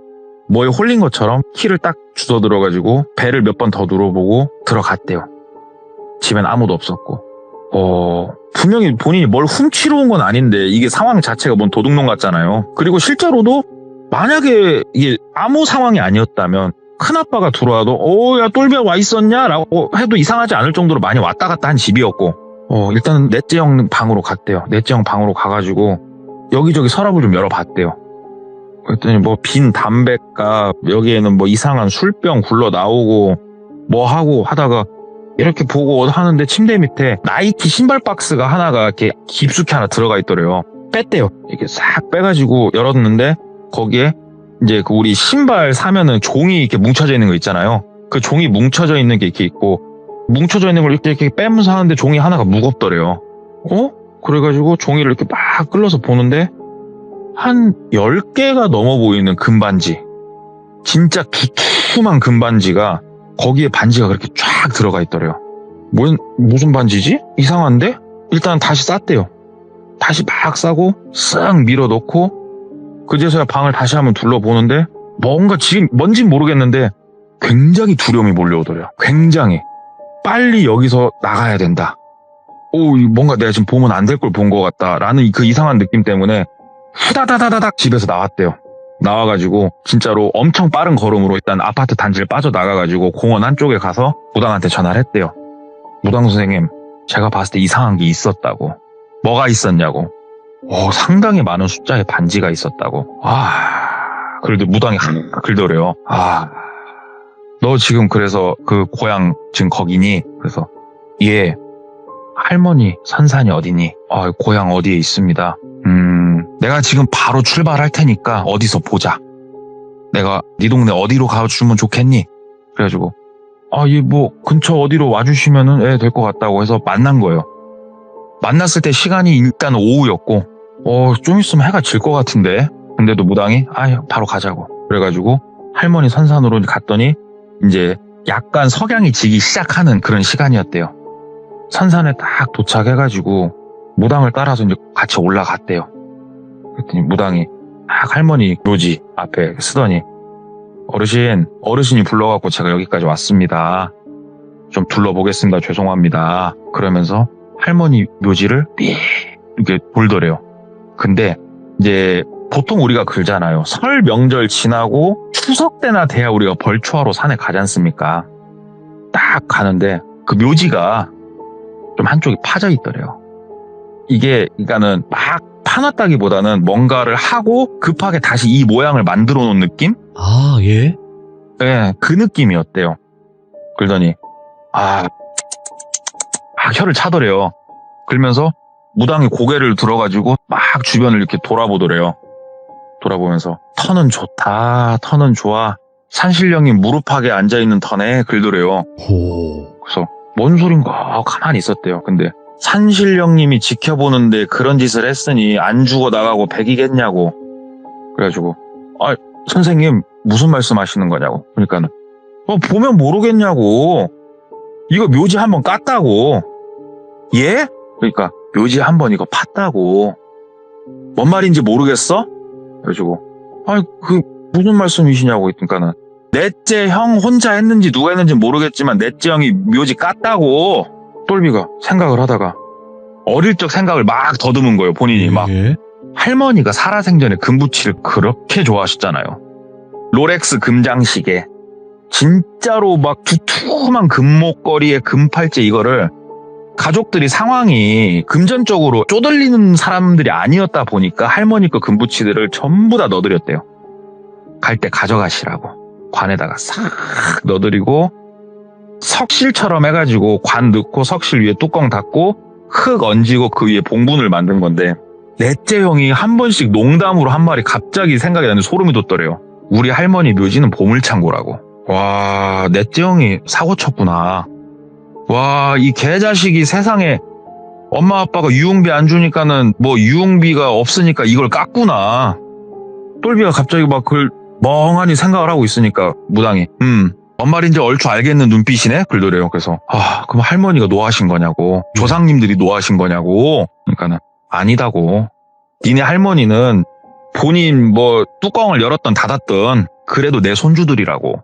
뭐에 홀린 것처럼 키를 딱 주워 들어가지고 배를 몇 번 더 눌러보고 들어갔대요. 집엔 아무도 없었고 분명히 본인이 뭘 훔치러 온 건 아닌데 이게 상황 자체가 뭔 도둑놈 같잖아요. 그리고 실제로도 만약에 이게 아무 상황이 아니었다면 큰아빠가 들어와도 야 똘비야 와 있었냐? 라고 해도 이상하지 않을 정도로 많이 왔다 갔다 한 집이었고 일단은 넷째 형 방으로 갔대요. 넷째 형 방으로 가가지고 여기저기 서랍을 좀 열어봤대요. 그랬더니 빈 담뱃값 여기에는 이상한 술병 굴러 나오고 하고 하다가 이렇게 보고 하는데 침대 밑에 나이키 신발 박스가 하나가 이렇게 깊숙이 하나 들어가 있더래요. 뺐대요. 이렇게 싹 빼가지고 열었는데 거기에 이제 그 우리 신발 사면은 종이 이렇게 뭉쳐져 있는 거 있잖아요. 그 종이 뭉쳐져 있는 게 이렇게 있고 뭉쳐져 있는 걸 이렇게 빼면서 하는데 종이 하나가 무겁더래요. 그래가지고 종이를 이렇게 막 끌어서 보는데 한 10개가 넘어 보이는 금반지. 진짜 두툼한 금반지가 거기에 반지가 그렇게 쫙 들어가 있더래요. 무슨 반지지? 이상한데? 일단 다시 쌌대요. 다시 막 싸고 쓱 밀어넣고 그제서야 방을 다시 한번 둘러보는데 뭔가 지금 뭔진 모르겠는데 굉장히 두려움이 몰려오더래요. 굉장히. 빨리 여기서 나가야 된다. 뭔가 내가 지금 보면 안 될 걸 본 것 같다라는 그 이상한 느낌 때문에 후다다다닥 집에서 나왔대요. 나와가지고 진짜로 엄청 빠른 걸음으로 일단 아파트 단지를 빠져나가가지고 공원 한쪽에 가서 무당한테 전화를 했대요. 무당 선생님, 제가 봤을 때 이상한 게 있었다고. 뭐가 있었냐고. 상당히 많은 숫자의 반지가 있었다고. 그래도 무당이 글더래요. 너 지금 그래서 그 고향 지금 거기니? 그래서 예, 할머니 선산이 어디니? 고향 어디에 있습니다. 내가 지금 바로 출발할 테니까 어디서 보자. 내가 네 동네 어디로 가주면 좋겠니? 그래가지고 예, 뭐 근처 어디로 와주시면은 될 것 같다고 해서 만난 거예요. 만났을 때 시간이 일단 오후였고 좀 있으면 해가 질 것 같은데, 근데도 무당이 바로 가자고. 그래가지고 할머니 선산으로 갔더니 이제 약간 석양이 지기 시작하는 그런 시간이었대요. 선산에 딱 도착해가지고 무당을 따라서 이제 같이 올라갔대요. 그랬더니 무당이 딱 할머니 묘지 앞에 쓰더니 어르신이 불러갖고 제가 여기까지 왔습니다. 좀 둘러보겠습니다. 죄송합니다. 그러면서 할머니 묘지를 삐 이렇게 돌더래요. 근데 이제 보통 우리가 그러잖아요. 설 명절 지나고 추석 때나 돼야 우리가 벌초하러 산에 가지 않습니까? 딱 가는데 그 묘지가 좀 한쪽이 파져 있더래요. 이게 그러니까는 막 파놨다기보다는 뭔가를 하고 급하게 다시 이 모양을 만들어 놓은 느낌? 예? 네, 그 느낌이었대요. 그러더니 혀를 차더래요. 그러면서 무당이 고개를 들어가지고 막 주변을 이렇게 돌아보더래요. 돌아보면서 터는 좋다, 터는 좋아. 산신령님 무릎팍에 앉아있는 터네, 그러더래요. 그래서 뭔 소린가 가만히 있었대요. 근데 산신령님이 지켜보는데 그런 짓을 했으니 안 죽어 나가고 백이겠냐고. 그래가지고 선생님 무슨 말씀하시는 거냐고. 그러니까는 보면 모르겠냐고. 이거 묘지 한번 깠다고. 예? 그러니까 묘지 한번 이거 팠다고. 뭔 말인지 모르겠어? 그래가지고 그 무슨 말씀이시냐고 했으니까는 넷째 형 혼자 했는지 누가 했는지 모르겠지만 넷째 형이 묘지 깠다고. 똘비가 생각을 하다가 어릴 적 생각을 막 더듬은 거예요. 본인이 막 할머니가 살아생전에 금붙이를 그렇게 좋아하셨잖아요. 롤렉스 금장시계, 진짜로 막 두툼한 금목걸이에 금팔찌, 이거를 가족들이 상황이 금전적으로 쪼들리는 사람들이 아니었다 보니까 할머니 거 금붙이들을 전부 다 넣어드렸대요. 갈 때 가져가시라고 관에다가 싹 넣어드리고 석실처럼 해가지고 관 넣고 석실 위에 뚜껑 닫고 흙 얹고 그 위에 봉분을 만든 건데, 넷째 형이 한 번씩 농담으로 한 말이 갑자기 생각이 나는데 소름이 돋더래요. 우리 할머니 묘지는 보물창고라고. 와, 넷째 형이 사고 쳤구나. 와, 이 개자식이 세상에 엄마 아빠가 유흥비 안 주니까는 뭐 유흥비가 없으니까 이걸 깠구나. 똘비가 갑자기 막 그걸 멍하니 생각을 하고 있으니까 무당이 뭔 말인지 얼추 알겠는 눈빛이네? 그러더래요. 그래서 그럼 할머니가 노하신 거냐고, 조상님들이 노하신 거냐고. 그러니까는 아니다고. 니네 할머니는 본인 뭐 뚜껑을 열었던 닫았던 그래도 내 손주들이라고.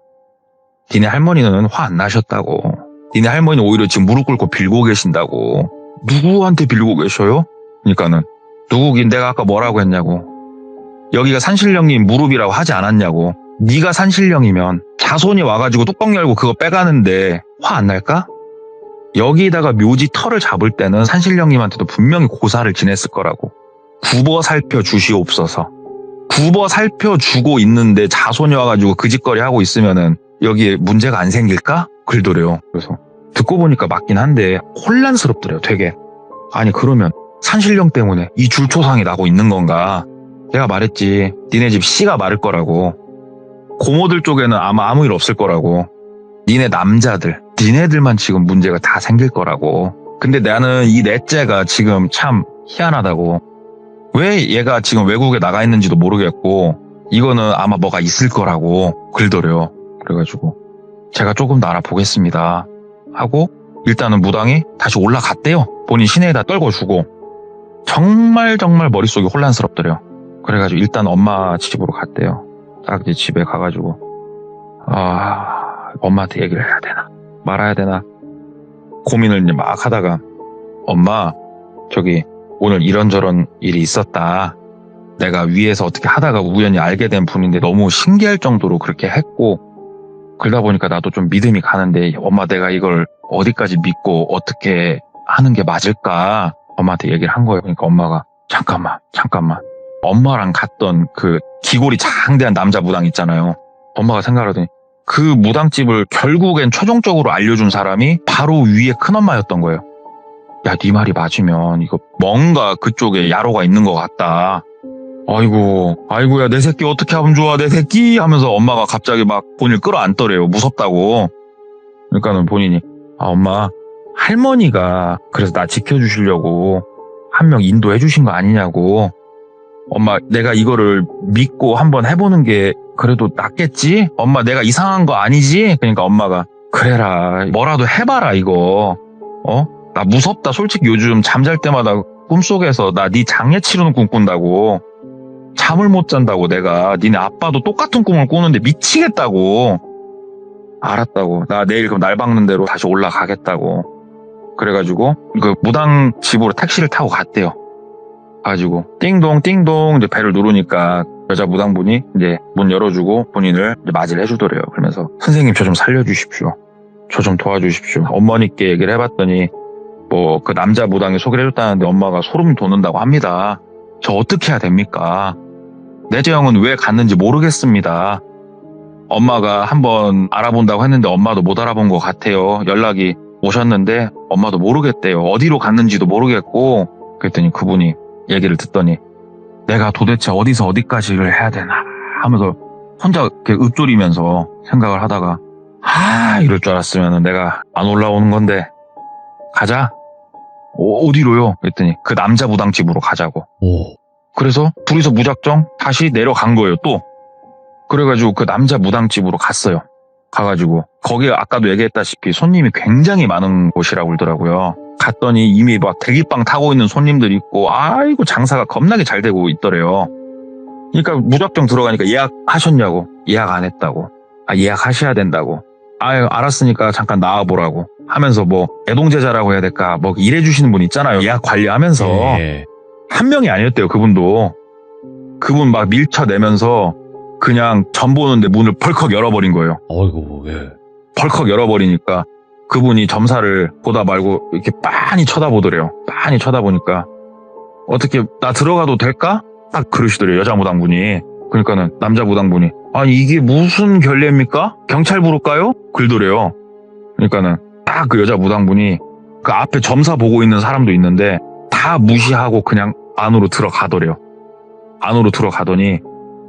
니네 할머니는 화 안 나셨다고. 니네 할머니는 오히려 지금 무릎 꿇고 빌고 계신다고. 누구한테 빌고 계셔요? 그러니까는 누구긴 내가 아까 뭐라고 했냐고. 여기가 산신령님 무릎이라고 하지 않았냐고. 네가 산신령이면 자손이 와가지고 뚜껑 열고 그거 빼가는데 화 안 날까? 여기다가 묘지 털을 잡을 때는 산신령님한테도 분명히 고사를 지냈을 거라고. 굽어 살펴 주시옵소서. 굽어 살펴 주고 있는데 자손이 와가지고 그 짓거리 하고 있으면은 여기에 문제가 안 생길까? 그러더래요. 그래서 듣고 보니까 맞긴 한데 혼란스럽더래요, 되게. 아니 그러면 산신령 때문에 이 줄초상이 나고 있는 건가? 내가 말했지, 니네 집 씨가 마를 거라고. 고모들 쪽에는 아마 아무 일 없을 거라고. 니네 남자들, 니네들만 지금 문제가 다 생길 거라고. 근데 나는 이 넷째가 지금 참 희한하다고. 왜 얘가 지금 외국에 나가 있는지도 모르겠고 이거는 아마 뭐가 있을 거라고 그러더래요. 그래가지고 제가 조금 더 알아보겠습니다 하고 일단은 무당이 다시 올라갔대요. 본인 시내에다 떨궈주고. 정말 머릿속이 혼란스럽더래요. 그래가지고 일단 엄마 집으로 갔대요. 딱 이제 집에 가가지고 엄마한테 얘기를 해야 되나 말아야 되나 고민을 이제 막 하다가, 엄마 저기 오늘 이런저런 일이 있었다. 내가 위에서 어떻게 하다가 우연히 알게 된 분인데 너무 신기할 정도로 그렇게 했고, 그러다 보니까 나도 좀 믿음이 가는데 엄마 내가 이걸 어디까지 믿고 어떻게 하는 게 맞을까? 엄마한테 얘기를 한 거예요. 그러니까 엄마가 잠깐만. 엄마랑 갔던 그 기골이 장대한 남자 무당 있잖아요. 엄마가 생각하더니 그 무당집을 결국엔 최종적으로 알려준 사람이 바로 위에 큰엄마였던 거예요. 야, 네 말이 맞으면 이거 뭔가 그쪽에 야로가 있는 것 같다. 아이고야, 내 새끼 어떻게 하면 좋아, 내 새끼 하면서 엄마가 갑자기 막 본인을 끌어안더래요. 무섭다고. 그러니까는 본인이 엄마, 할머니가 그래서 나 지켜주시려고 한 명 인도해 주신 거 아니냐고. 엄마, 내가 이거를 믿고 한번 해보는 게 그래도 낫겠지? 엄마, 내가 이상한 거 아니지? 그러니까 엄마가 그래라, 뭐라도 해봐라 이거. 나 무섭다. 솔직히 요즘 잠잘 때마다 꿈속에서 나 네 장례 치르는 꿈 꾼다고. 잠을 못 잔다고. 내가 니네 아빠도 똑같은 꿈을 꾸는데 미치겠다고. 알았다고. 나 내일 그럼 날 박는 대로 다시 올라가겠다고. 그래가지고 그 무당 집으로 택시를 타고 갔대요. 가지고 띵동 이제 배를 누르니까 여자 무당분이 이제 문 열어주고 본인을 이제 맞이를 해주더래요. 그러면서 선생님, 저 좀 살려주십시오. 저 좀 도와주십시오. 어머니께 얘기를 해봤더니 뭐 그 남자 무당이 소개를 해줬다는데 엄마가 소름 돋는다고 합니다. 저 어떻게 해야 됩니까? 내재형은 왜 갔는지 모르겠습니다. 엄마가 한번 알아본다고 했는데 엄마도 못 알아본 것 같아요. 연락이 오셨는데 엄마도 모르겠대요. 어디로 갔는지도 모르겠고. 그랬더니 그분이 얘기를 듣더니 내가 도대체 어디서 어디까지를 해야 되나 하면서 혼자 이렇게 읊조리면서 생각을 하다가 이럴 줄 알았으면 내가 안 올라오는 건데 가자. 어디로요? 그랬더니 그 남자 무당 집으로 가자고. 그래서 둘이서 무작정 다시 내려간 거예요. 또 그래가지고 그 남자 무당 집으로 갔어요. 가가지고 거기가 아까도 얘기했다시피 손님이 굉장히 많은 곳이라고 그러더라고요. 갔더니 이미 막 대기빵 타고 있는 손님들 있고 아이고 장사가 겁나게 잘 되고 있더래요. 그러니까 무작정 들어가니까 예약하셨냐고. 예약 안 했다고. 예약하셔야 된다고. 알았으니까 잠깐 나와보라고 하면서 뭐 애동제자라고 해야 될까 뭐 일해주시는 분 있잖아요. 예약 관리하면서. 예. 한 명이 아니었대요. 그분도. 그분 막 밀쳐내면서 그냥 전 보는데 문을 벌컥 열어버린 거예요. 어이구, 예. 벌컥 열어버리니까 그분이 점사를 보다 말고 이렇게 빤히 쳐다보더래요. 빤히 쳐다보니까 어떻게 나 들어가도 될까? 딱 그러시더래요. 여자 무당분이. 그러니까는 남자 무당분이 아니 이게 무슨 결례입니까? 경찰 부를까요? 그러더래요. 그러니까는 딱 그 여자 무당분이 그 앞에 점사 보고 있는 사람도 있는데 다 무시하고 그냥 안으로 들어가더래요. 안으로 들어가더니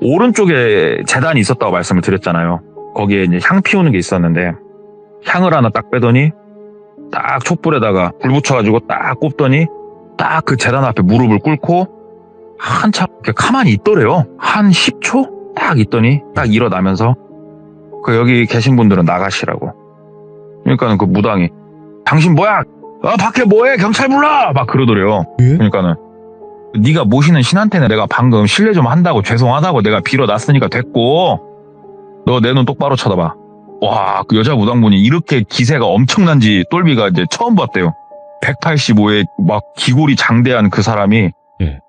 오른쪽에 재단이 있었다고 말씀을 드렸잖아요. 거기에 이제 향 피우는 게 있었는데 향을 하나 딱 빼더니 딱 촛불에다가 불 붙여가지고 딱 꼽더니 딱 그 재단 앞에 무릎을 꿇고 한참 이렇게 가만히 있더래요. 한 10초 딱 있더니 딱 일어나면서 그 여기 계신 분들은 나가시라고. 그러니까는 그 무당이 당신 뭐야? 밖에 뭐해? 경찰 불러! 막 그러더래요. 예? 그러니까는 네가 모시는 신한테는 내가 방금 실례 좀 한다고 죄송하다고 내가 빌어놨으니까 됐고 너 내 눈 똑바로 쳐다봐. 와, 그 여자 무당분이 이렇게 기세가 엄청난지 똘비가 이제 처음 봤대요. 185에 막 기골이 장대한 그 사람이 예.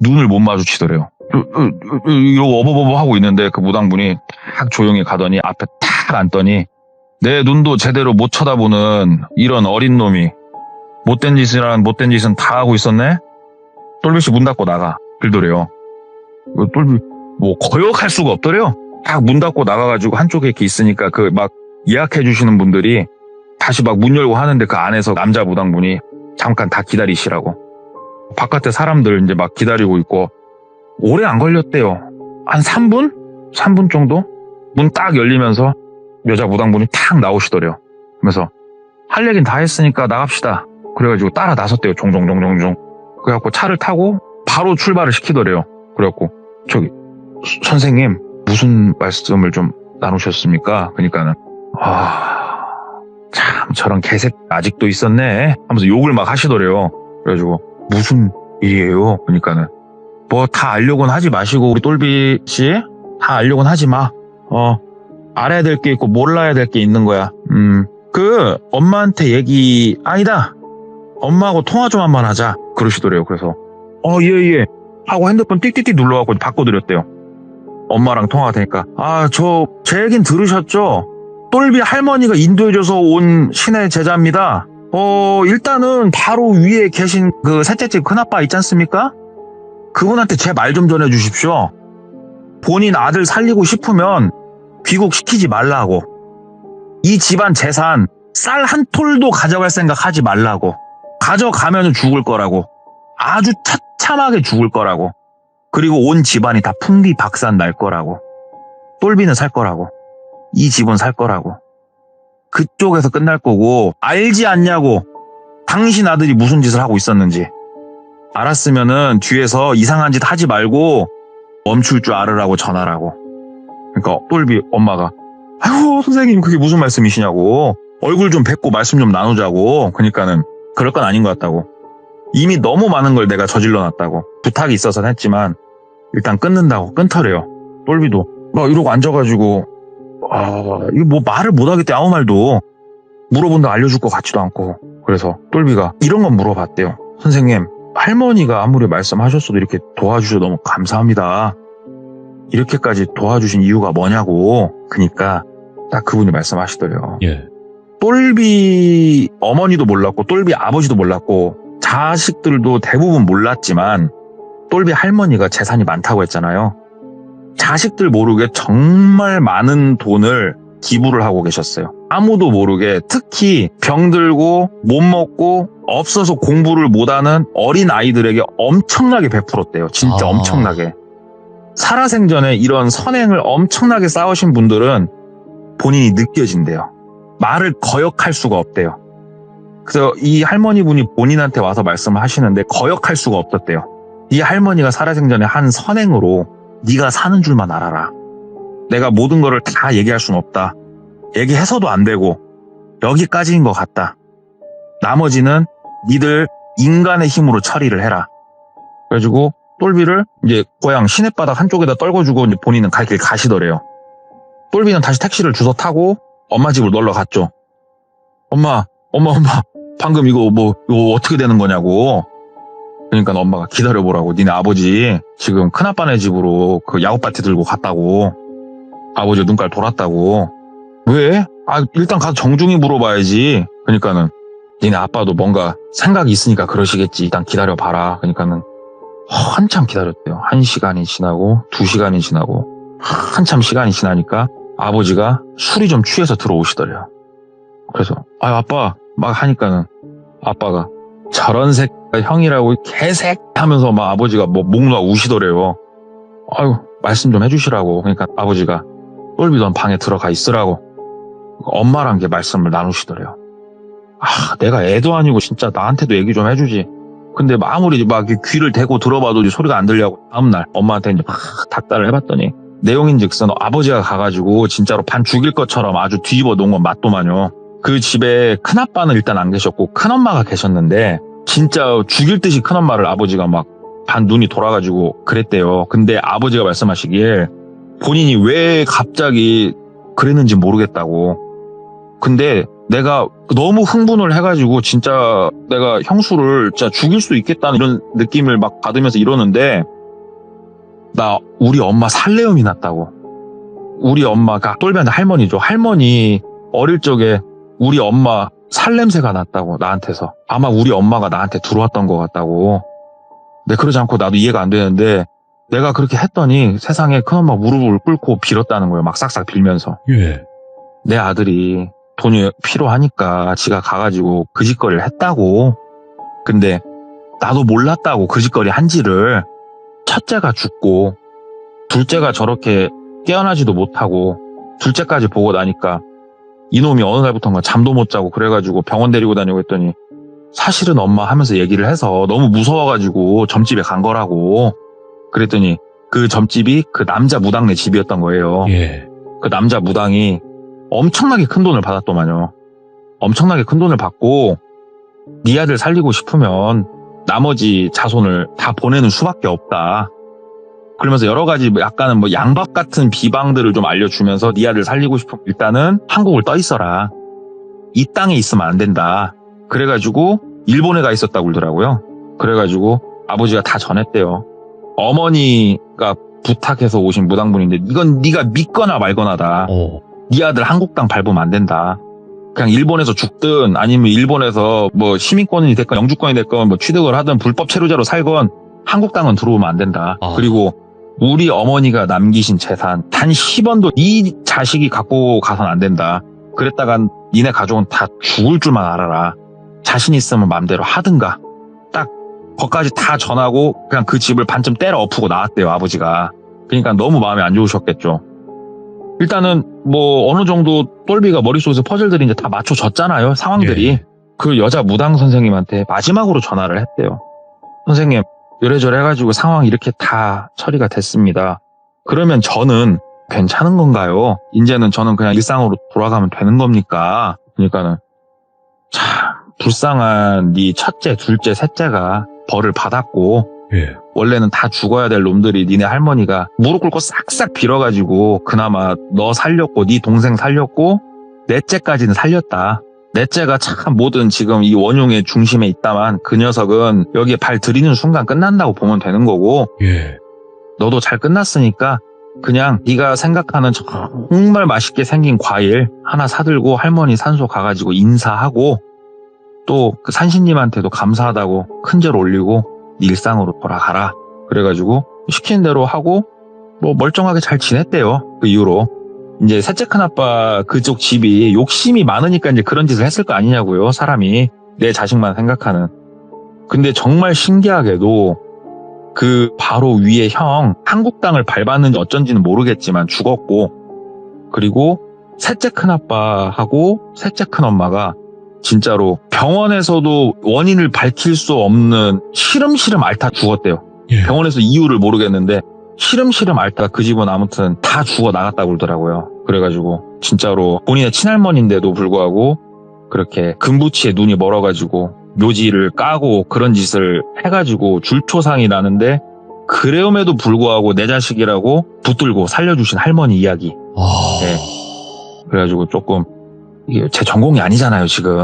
눈을 못 마주치더래요. 이러고 어버버버 하고 있는데 그 무당분이 딱 조용히 가더니 앞에 탁 앉더니 내 눈도 제대로 못 쳐다보는 이런 어린 놈이 못된 짓은 다 하고 있었네? 똘비씨 문 닫고 나가. 그러더래요. 똘비 뭐 거역할 수가 없더래요. 딱 문 닫고 나가가지고 한쪽에 이렇게 있으니까 그 막 예약해 주시는 분들이 다시 막 문 열고 하는데 그 안에서 남자 무당분이 잠깐 다 기다리시라고. 바깥에 사람들 이제 막 기다리고 있고 오래 안 걸렸대요. 한 3분? 3분 정도? 문 딱 열리면서 여자 무당분이 탁 나오시더래요. 그러면서 할 얘긴 다 했으니까 나갑시다. 그래가지고 따라 나섰대요. 종종종종종. 그래갖고 차를 타고 바로 출발을 시키더래요. 그래갖고 저기 선생님 무슨 말씀을 좀 나누셨습니까? 그러니까는 참 저런 개새끼 아직도 있었네 하면서 욕을 막 하시더래요. 그래가지고 무슨 일이에요? 그러니까는 뭐 다 알려고는 하지 마시고 우리 똘비 씨 다 알려고는 하지 마. 알아야 될 게 있고 몰라야 될 게 있는 거야. 그 엄마한테 얘기 아니다. 엄마하고 통화 좀 한번 하자. 그러시더래요. 그래서 예 하고 핸드폰 띡띡띡 눌러갖고 바꿔드렸대요. 엄마랑 통화가 되니까 제 얘긴 들으셨죠? 똘비 할머니가 인도해줘서 온 신의 제자입니다. 일단은 바로 위에 계신 그 셋째집 큰아빠 있지 않습니까? 그분한테 제 말 좀 전해주십시오. 본인 아들 살리고 싶으면 귀국시키지 말라고. 이 집안 재산 쌀 한 톨도 가져갈 생각 하지 말라고. 가져가면 죽을 거라고. 아주 처참하게 죽을 거라고. 그리고 온 집안이 다 풍비박산 날 거라고. 똘비는 살 거라고. 이 집은 살 거라고. 그쪽에서 끝날 거고, 알지 않냐고. 당신 아들이 무슨 짓을 하고 있었는지. 알았으면은 뒤에서 이상한 짓 하지 말고 멈출 줄 알으라고 전하라고. 그러니까 똘비 엄마가 아이고 선생님 그게 무슨 말씀이시냐고. 얼굴 좀 뵙고 말씀 좀 나누자고. 그러니까는 그럴 건 아닌 것 같다고. 이미 너무 많은 걸 내가 저질러 놨다고. 부탁이 있어서 했지만 일단 끊는다고. 끊더래요. 똘비도 막 이러고 앉아가지고 이거 뭐 말을 못하겠대. 아무 말도 물어본다 알려줄 것 같지도 않고. 그래서 똘비가 이런 건 물어봤대요. 선생님, 할머니가 아무리 말씀하셨어도 이렇게 도와주셔서 너무 감사합니다. 이렇게까지 도와주신 이유가 뭐냐고. 그러니까 딱 그분이 말씀하시더래요. 예. 똘비 어머니도 몰랐고 똘비 아버지도 몰랐고 자식들도 대부분 몰랐지만 똘비 할머니가 재산이 많다고 했잖아요. 자식들 모르게 정말 많은 돈을 기부를 하고 계셨어요. 아무도 모르게 특히 병들고 못 먹고 없어서 공부를 못하는 어린 아이들에게 엄청나게 베풀었대요. 진짜 엄청나게. 살아생전에 이런 선행을 엄청나게 쌓으신 분들은 본인이 느껴진대요. 말을 거역할 수가 없대요. 그래서 이 할머니 분이 본인한테 와서 말씀을 하시는데 거역할 수가 없었대요. 이 할머니가 살아생전에 한 선행으로 네가 사는 줄만 알아라. 내가 모든 거를 다 얘기할 수는 없다. 얘기해서도 안 되고 여기까지인 것 같다. 나머지는 니들 인간의 힘으로 처리를 해라. 그래가지고 똘비를 이제 고향 시냇바닥 한쪽에다 떨궈주고 이제 본인은 갈 길 가시더래요. 똘비는 다시 택시를 주워 타고 엄마 집으로 놀러 갔죠. 엄마 방금 이거 어떻게 되는 거냐고. 그러니까 엄마가 기다려보라고. 니네 아버지 지금 큰아빠네 집으로 그 야구바티 들고 갔다고. 아버지 눈깔 돌았다고. 왜? 일단 가서 정중히 물어봐야지. 그러니까는 니네 아빠도 뭔가 생각이 있으니까 그러시겠지. 일단 기다려봐라. 그러니까는 한참 기다렸대요. 1시간이 지나고 2시간이 지나고 한참 시간이 지나니까 아버지가 술이 좀 취해서 들어오시더래요. 그래서 아빠 막 하니까는 아빠가 저런 새 형이라고 개색 하면서 막 아버지가 뭐 목 놓아 우시더래요. 말씀 좀 해주시라고. 그러니까 아버지가 똘비 넌 방에 들어가 있으라고 엄마랑 게 말씀을 나누시더래요. 내가 애도 아니고 진짜 나한테도 얘기 좀 해주지. 근데 아무리 막 귀를 대고 들어봐도 소리가 안 들려고 다음날 엄마한테 이제 막 닥달을 해봤더니 내용인즉슨 아버지가 가가지고 진짜로 반 죽일 것처럼 아주 뒤집어 놓은 건 맞더만요. 그 집에 큰아빠는 일단 안 계셨고 큰엄마가 계셨는데 진짜 죽일 듯이 큰엄마를 아버지가 막 반 눈이 돌아가지고 그랬대요. 근데 아버지가 말씀하시기에 본인이 왜 갑자기 그랬는지 모르겠다고. 근데 내가 너무 흥분을 해가지고 진짜 내가 형수를 진짜 죽일 수 있겠다는 이런 느낌을 막 받으면서 이러는데 나 우리 엄마 살레음이 났다고. 우리 엄마가 똘비한테 할머니죠. 할머니 어릴 적에 우리 엄마 살냄새가 났다고 나한테서. 아마 우리 엄마가 나한테 들어왔던 것 같다고. 근데 그러지 않고 나도 이해가 안 되는데 내가 그렇게 했더니 세상에 큰엄마 무릎을 꿇고 빌었다는 거예요. 막 싹싹 빌면서. 예. 내 아들이 돈이 필요하니까 지가 가가지고 그 짓거리를 했다고. 근데 나도 몰랐다고 그 짓거리 한지를. 첫째가 죽고 둘째가 저렇게 깨어나지도 못하고 둘째까지 보고 나니까 이놈이 어느 날부터인가 잠도 못 자고 그래가지고 병원 데리고 다니고 했더니 사실은 엄마 하면서 얘기를 해서 너무 무서워가지고 점집에 간 거라고. 그랬더니 그 점집이 그 남자 무당네 집이었던 거예요. 예. 그 남자 무당이 엄청나게 큰 돈을 받았더만요. 엄청나게 큰 돈을 받고 네 아들 살리고 싶으면 나머지 자손을 다 보내는 수밖에 없다. 그러면서 여러 가지 약간은 뭐 양밥 같은 비방들을 좀 알려주면서 네 아들 살리고 싶으면 일단은 한국을 떠 있어라. 이 땅에 있으면 안 된다. 그래가지고 일본에 가 있었다고 그러더라고요. 그래가지고 아버지가 다 전했대요. 어머니가 부탁해서 오신 무당분인데 이건 네가 믿거나 말거나다. 네 아들 한국 땅 밟으면 안 된다. 그냥 일본에서 죽든 아니면 일본에서 뭐 시민권이 됐건 영주권이 됐건 뭐 취득을 하든 불법 체류자로 살건 한국 땅은 들어오면 안 된다. 아. 그리고 우리 어머니가 남기신 재산 단 10원도 네 자식이 갖고 가선 안 된다. 그랬다간 니네 가족은 다 죽을 줄만 알아라. 자신 있으면 마음대로 하든가. 딱 거기까지 다 전하고 그냥 그 집을 반쯤 때려 엎고 나왔대요, 아버지가. 그러니까 너무 마음이 안 좋으셨겠죠. 일단은 뭐 어느 정도 똘비가 머릿속에서 퍼즐들이 이제 다 맞춰졌잖아요, 상황들이. 예. 그 여자 무당 선생님한테 마지막으로 전화를 했대요. 선생님, 이래저래 해가지고 상황이 이렇게 다 처리가 됐습니다. 그러면 저는 괜찮은 건가요? 이제는 저는 그냥 일상으로 돌아가면 되는 겁니까? 그러니까는 참 불쌍한 네 첫째, 둘째, 셋째가 벌을 받았고 예. 원래는 다 죽어야 될 놈들이 니네 할머니가 무릎 꿇고 싹싹 빌어가지고 그나마 너 살렸고 네 동생 살렸고 넷째까지는 살렸다. 넷째가 참 뭐든 지금 이 원흉의 중심에 있다만 그 녀석은 여기에 발 들이는 순간 끝난다고 보면 되는 거고 예. 너도 잘 끝났으니까 그냥 네가 생각하는 정말 맛있게 생긴 과일 하나 사들고 할머니 산소 가가지고 인사하고 또 그 산신님한테도 감사하다고 큰절 올리고 네 일상으로 돌아가라. 그래가지고 시키는 대로 하고 뭐 멀쩡하게 잘 지냈대요. 그 이후로 이제 셋째 큰아빠 그쪽 집이 욕심이 많으니까 이제 그런 짓을 했을 거 아니냐고요. 사람이 내 자식만 생각하는. 근데 정말 신기하게도 그 바로 위에 형 한국 땅을 밟았는지 어쩐지는 모르겠지만 죽었고 그리고 셋째 큰아빠하고 셋째 큰엄마가 진짜로 병원에서도 원인을 밝힐 수 없는 시름시름 앓다 죽었대요. 예. 병원에서 이유를 모르겠는데 시름시름 앓다가 그 집은 아무튼 다 죽어 나갔다고 그러더라고요. 그래가지고 진짜로 본인의 친할머니인데도 불구하고 그렇게 금부치에 눈이 멀어가지고 묘지를 까고 그런 짓을 해가지고 줄초상이 나는데 그래움에도 불구하고 내 자식이라고 붙들고 살려주신 할머니 이야기. 아. 네. 그래가지고 조금 이게 제 전공이 아니잖아요 지금.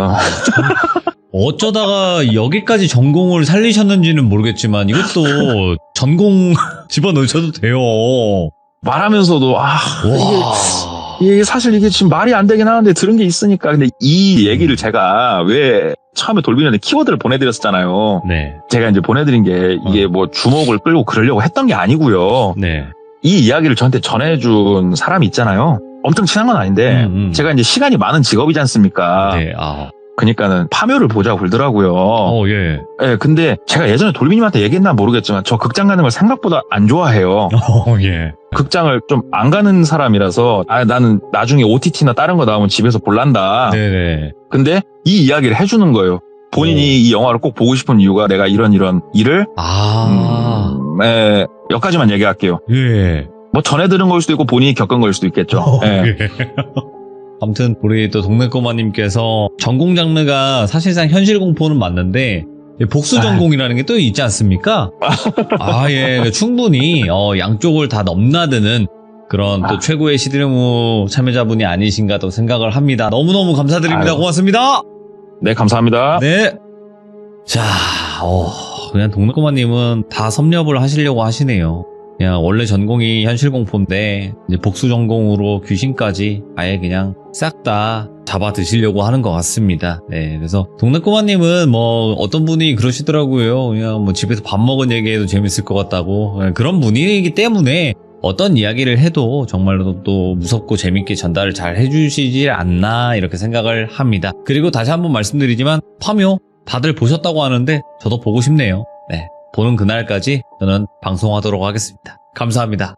어쩌다가 여기까지 전공을 살리셨는지는 모르겠지만 이것도 전공 집어넣으셔도 돼요. 말하면서도 와. 이게 사실 이게 지금 말이 안 되긴 하는데 들은 게 있으니까. 근데 이 얘기를 제가 왜 처음에 돌비는데 키워드를 보내드렸었잖아요. 네. 제가 이제 보내드린 게 이게 뭐 주목을 끌고 그러려고 했던 게 아니고요. 네. 이 이야기를 저한테 전해준 사람이 있잖아요. 엄청 친한 건 아닌데 제가 이제 시간이 많은 직업이지 않습니까? 네. 아. 그러니까는 파묘를 보자고 그러더라고요. 예. 예, 근데 제가 예전에 돌비님한테 얘기했나 모르겠지만 저 극장 가는 걸 생각보다 안 좋아해요. 예. 극장을 좀 안 가는 사람이라서 나는 나중에 OTT나 다른 거 나오면 집에서 볼란다. 네네. 근데 이 이야기를 해주는 거예요. 본인이 이 영화를 꼭 보고 싶은 이유가 내가 이런 일을 여기까지만 얘기할게요. 예. 뭐 전해 들은 걸 수도 있고 본인이 겪은 걸 수도 있겠죠. 예. 아무튼 우리 또 동네꼬마님께서 전공 장르가 사실상 현실 공포는 맞는데 복수 전공이라는 게 또 있지 않습니까? 예, 충분히 양쪽을 다 넘나드는 그런 또 최고의 시드래무 참여자분이 아니신가 또 생각을 합니다. 너무너무 감사드립니다. 아유. 고맙습니다. 네, 감사합니다. 네. 자, 그냥 동네꼬마님은 다 섭렵을 하시려고 하시네요. 그냥 원래 전공이 현실 공포인데 이제 복수 전공으로 귀신까지 아예 그냥 싹 다 잡아 드시려고 하는 것 같습니다. 네, 그래서 동네꼬마님은 뭐 어떤 분이 그러시더라고요. 그냥 뭐 집에서 밥 먹은 얘기해도 재밌을 것 같다고. 그런 분이기 때문에 어떤 이야기를 해도 정말로 또 무섭고 재밌게 전달을 잘 해주시지 않나 이렇게 생각을 합니다. 그리고 다시 한번 말씀드리지만 파묘 다들 보셨다고 하는데 저도 보고 싶네요. 네, 보는 그날까지 저는 방송하도록 하겠습니다. 감사합니다.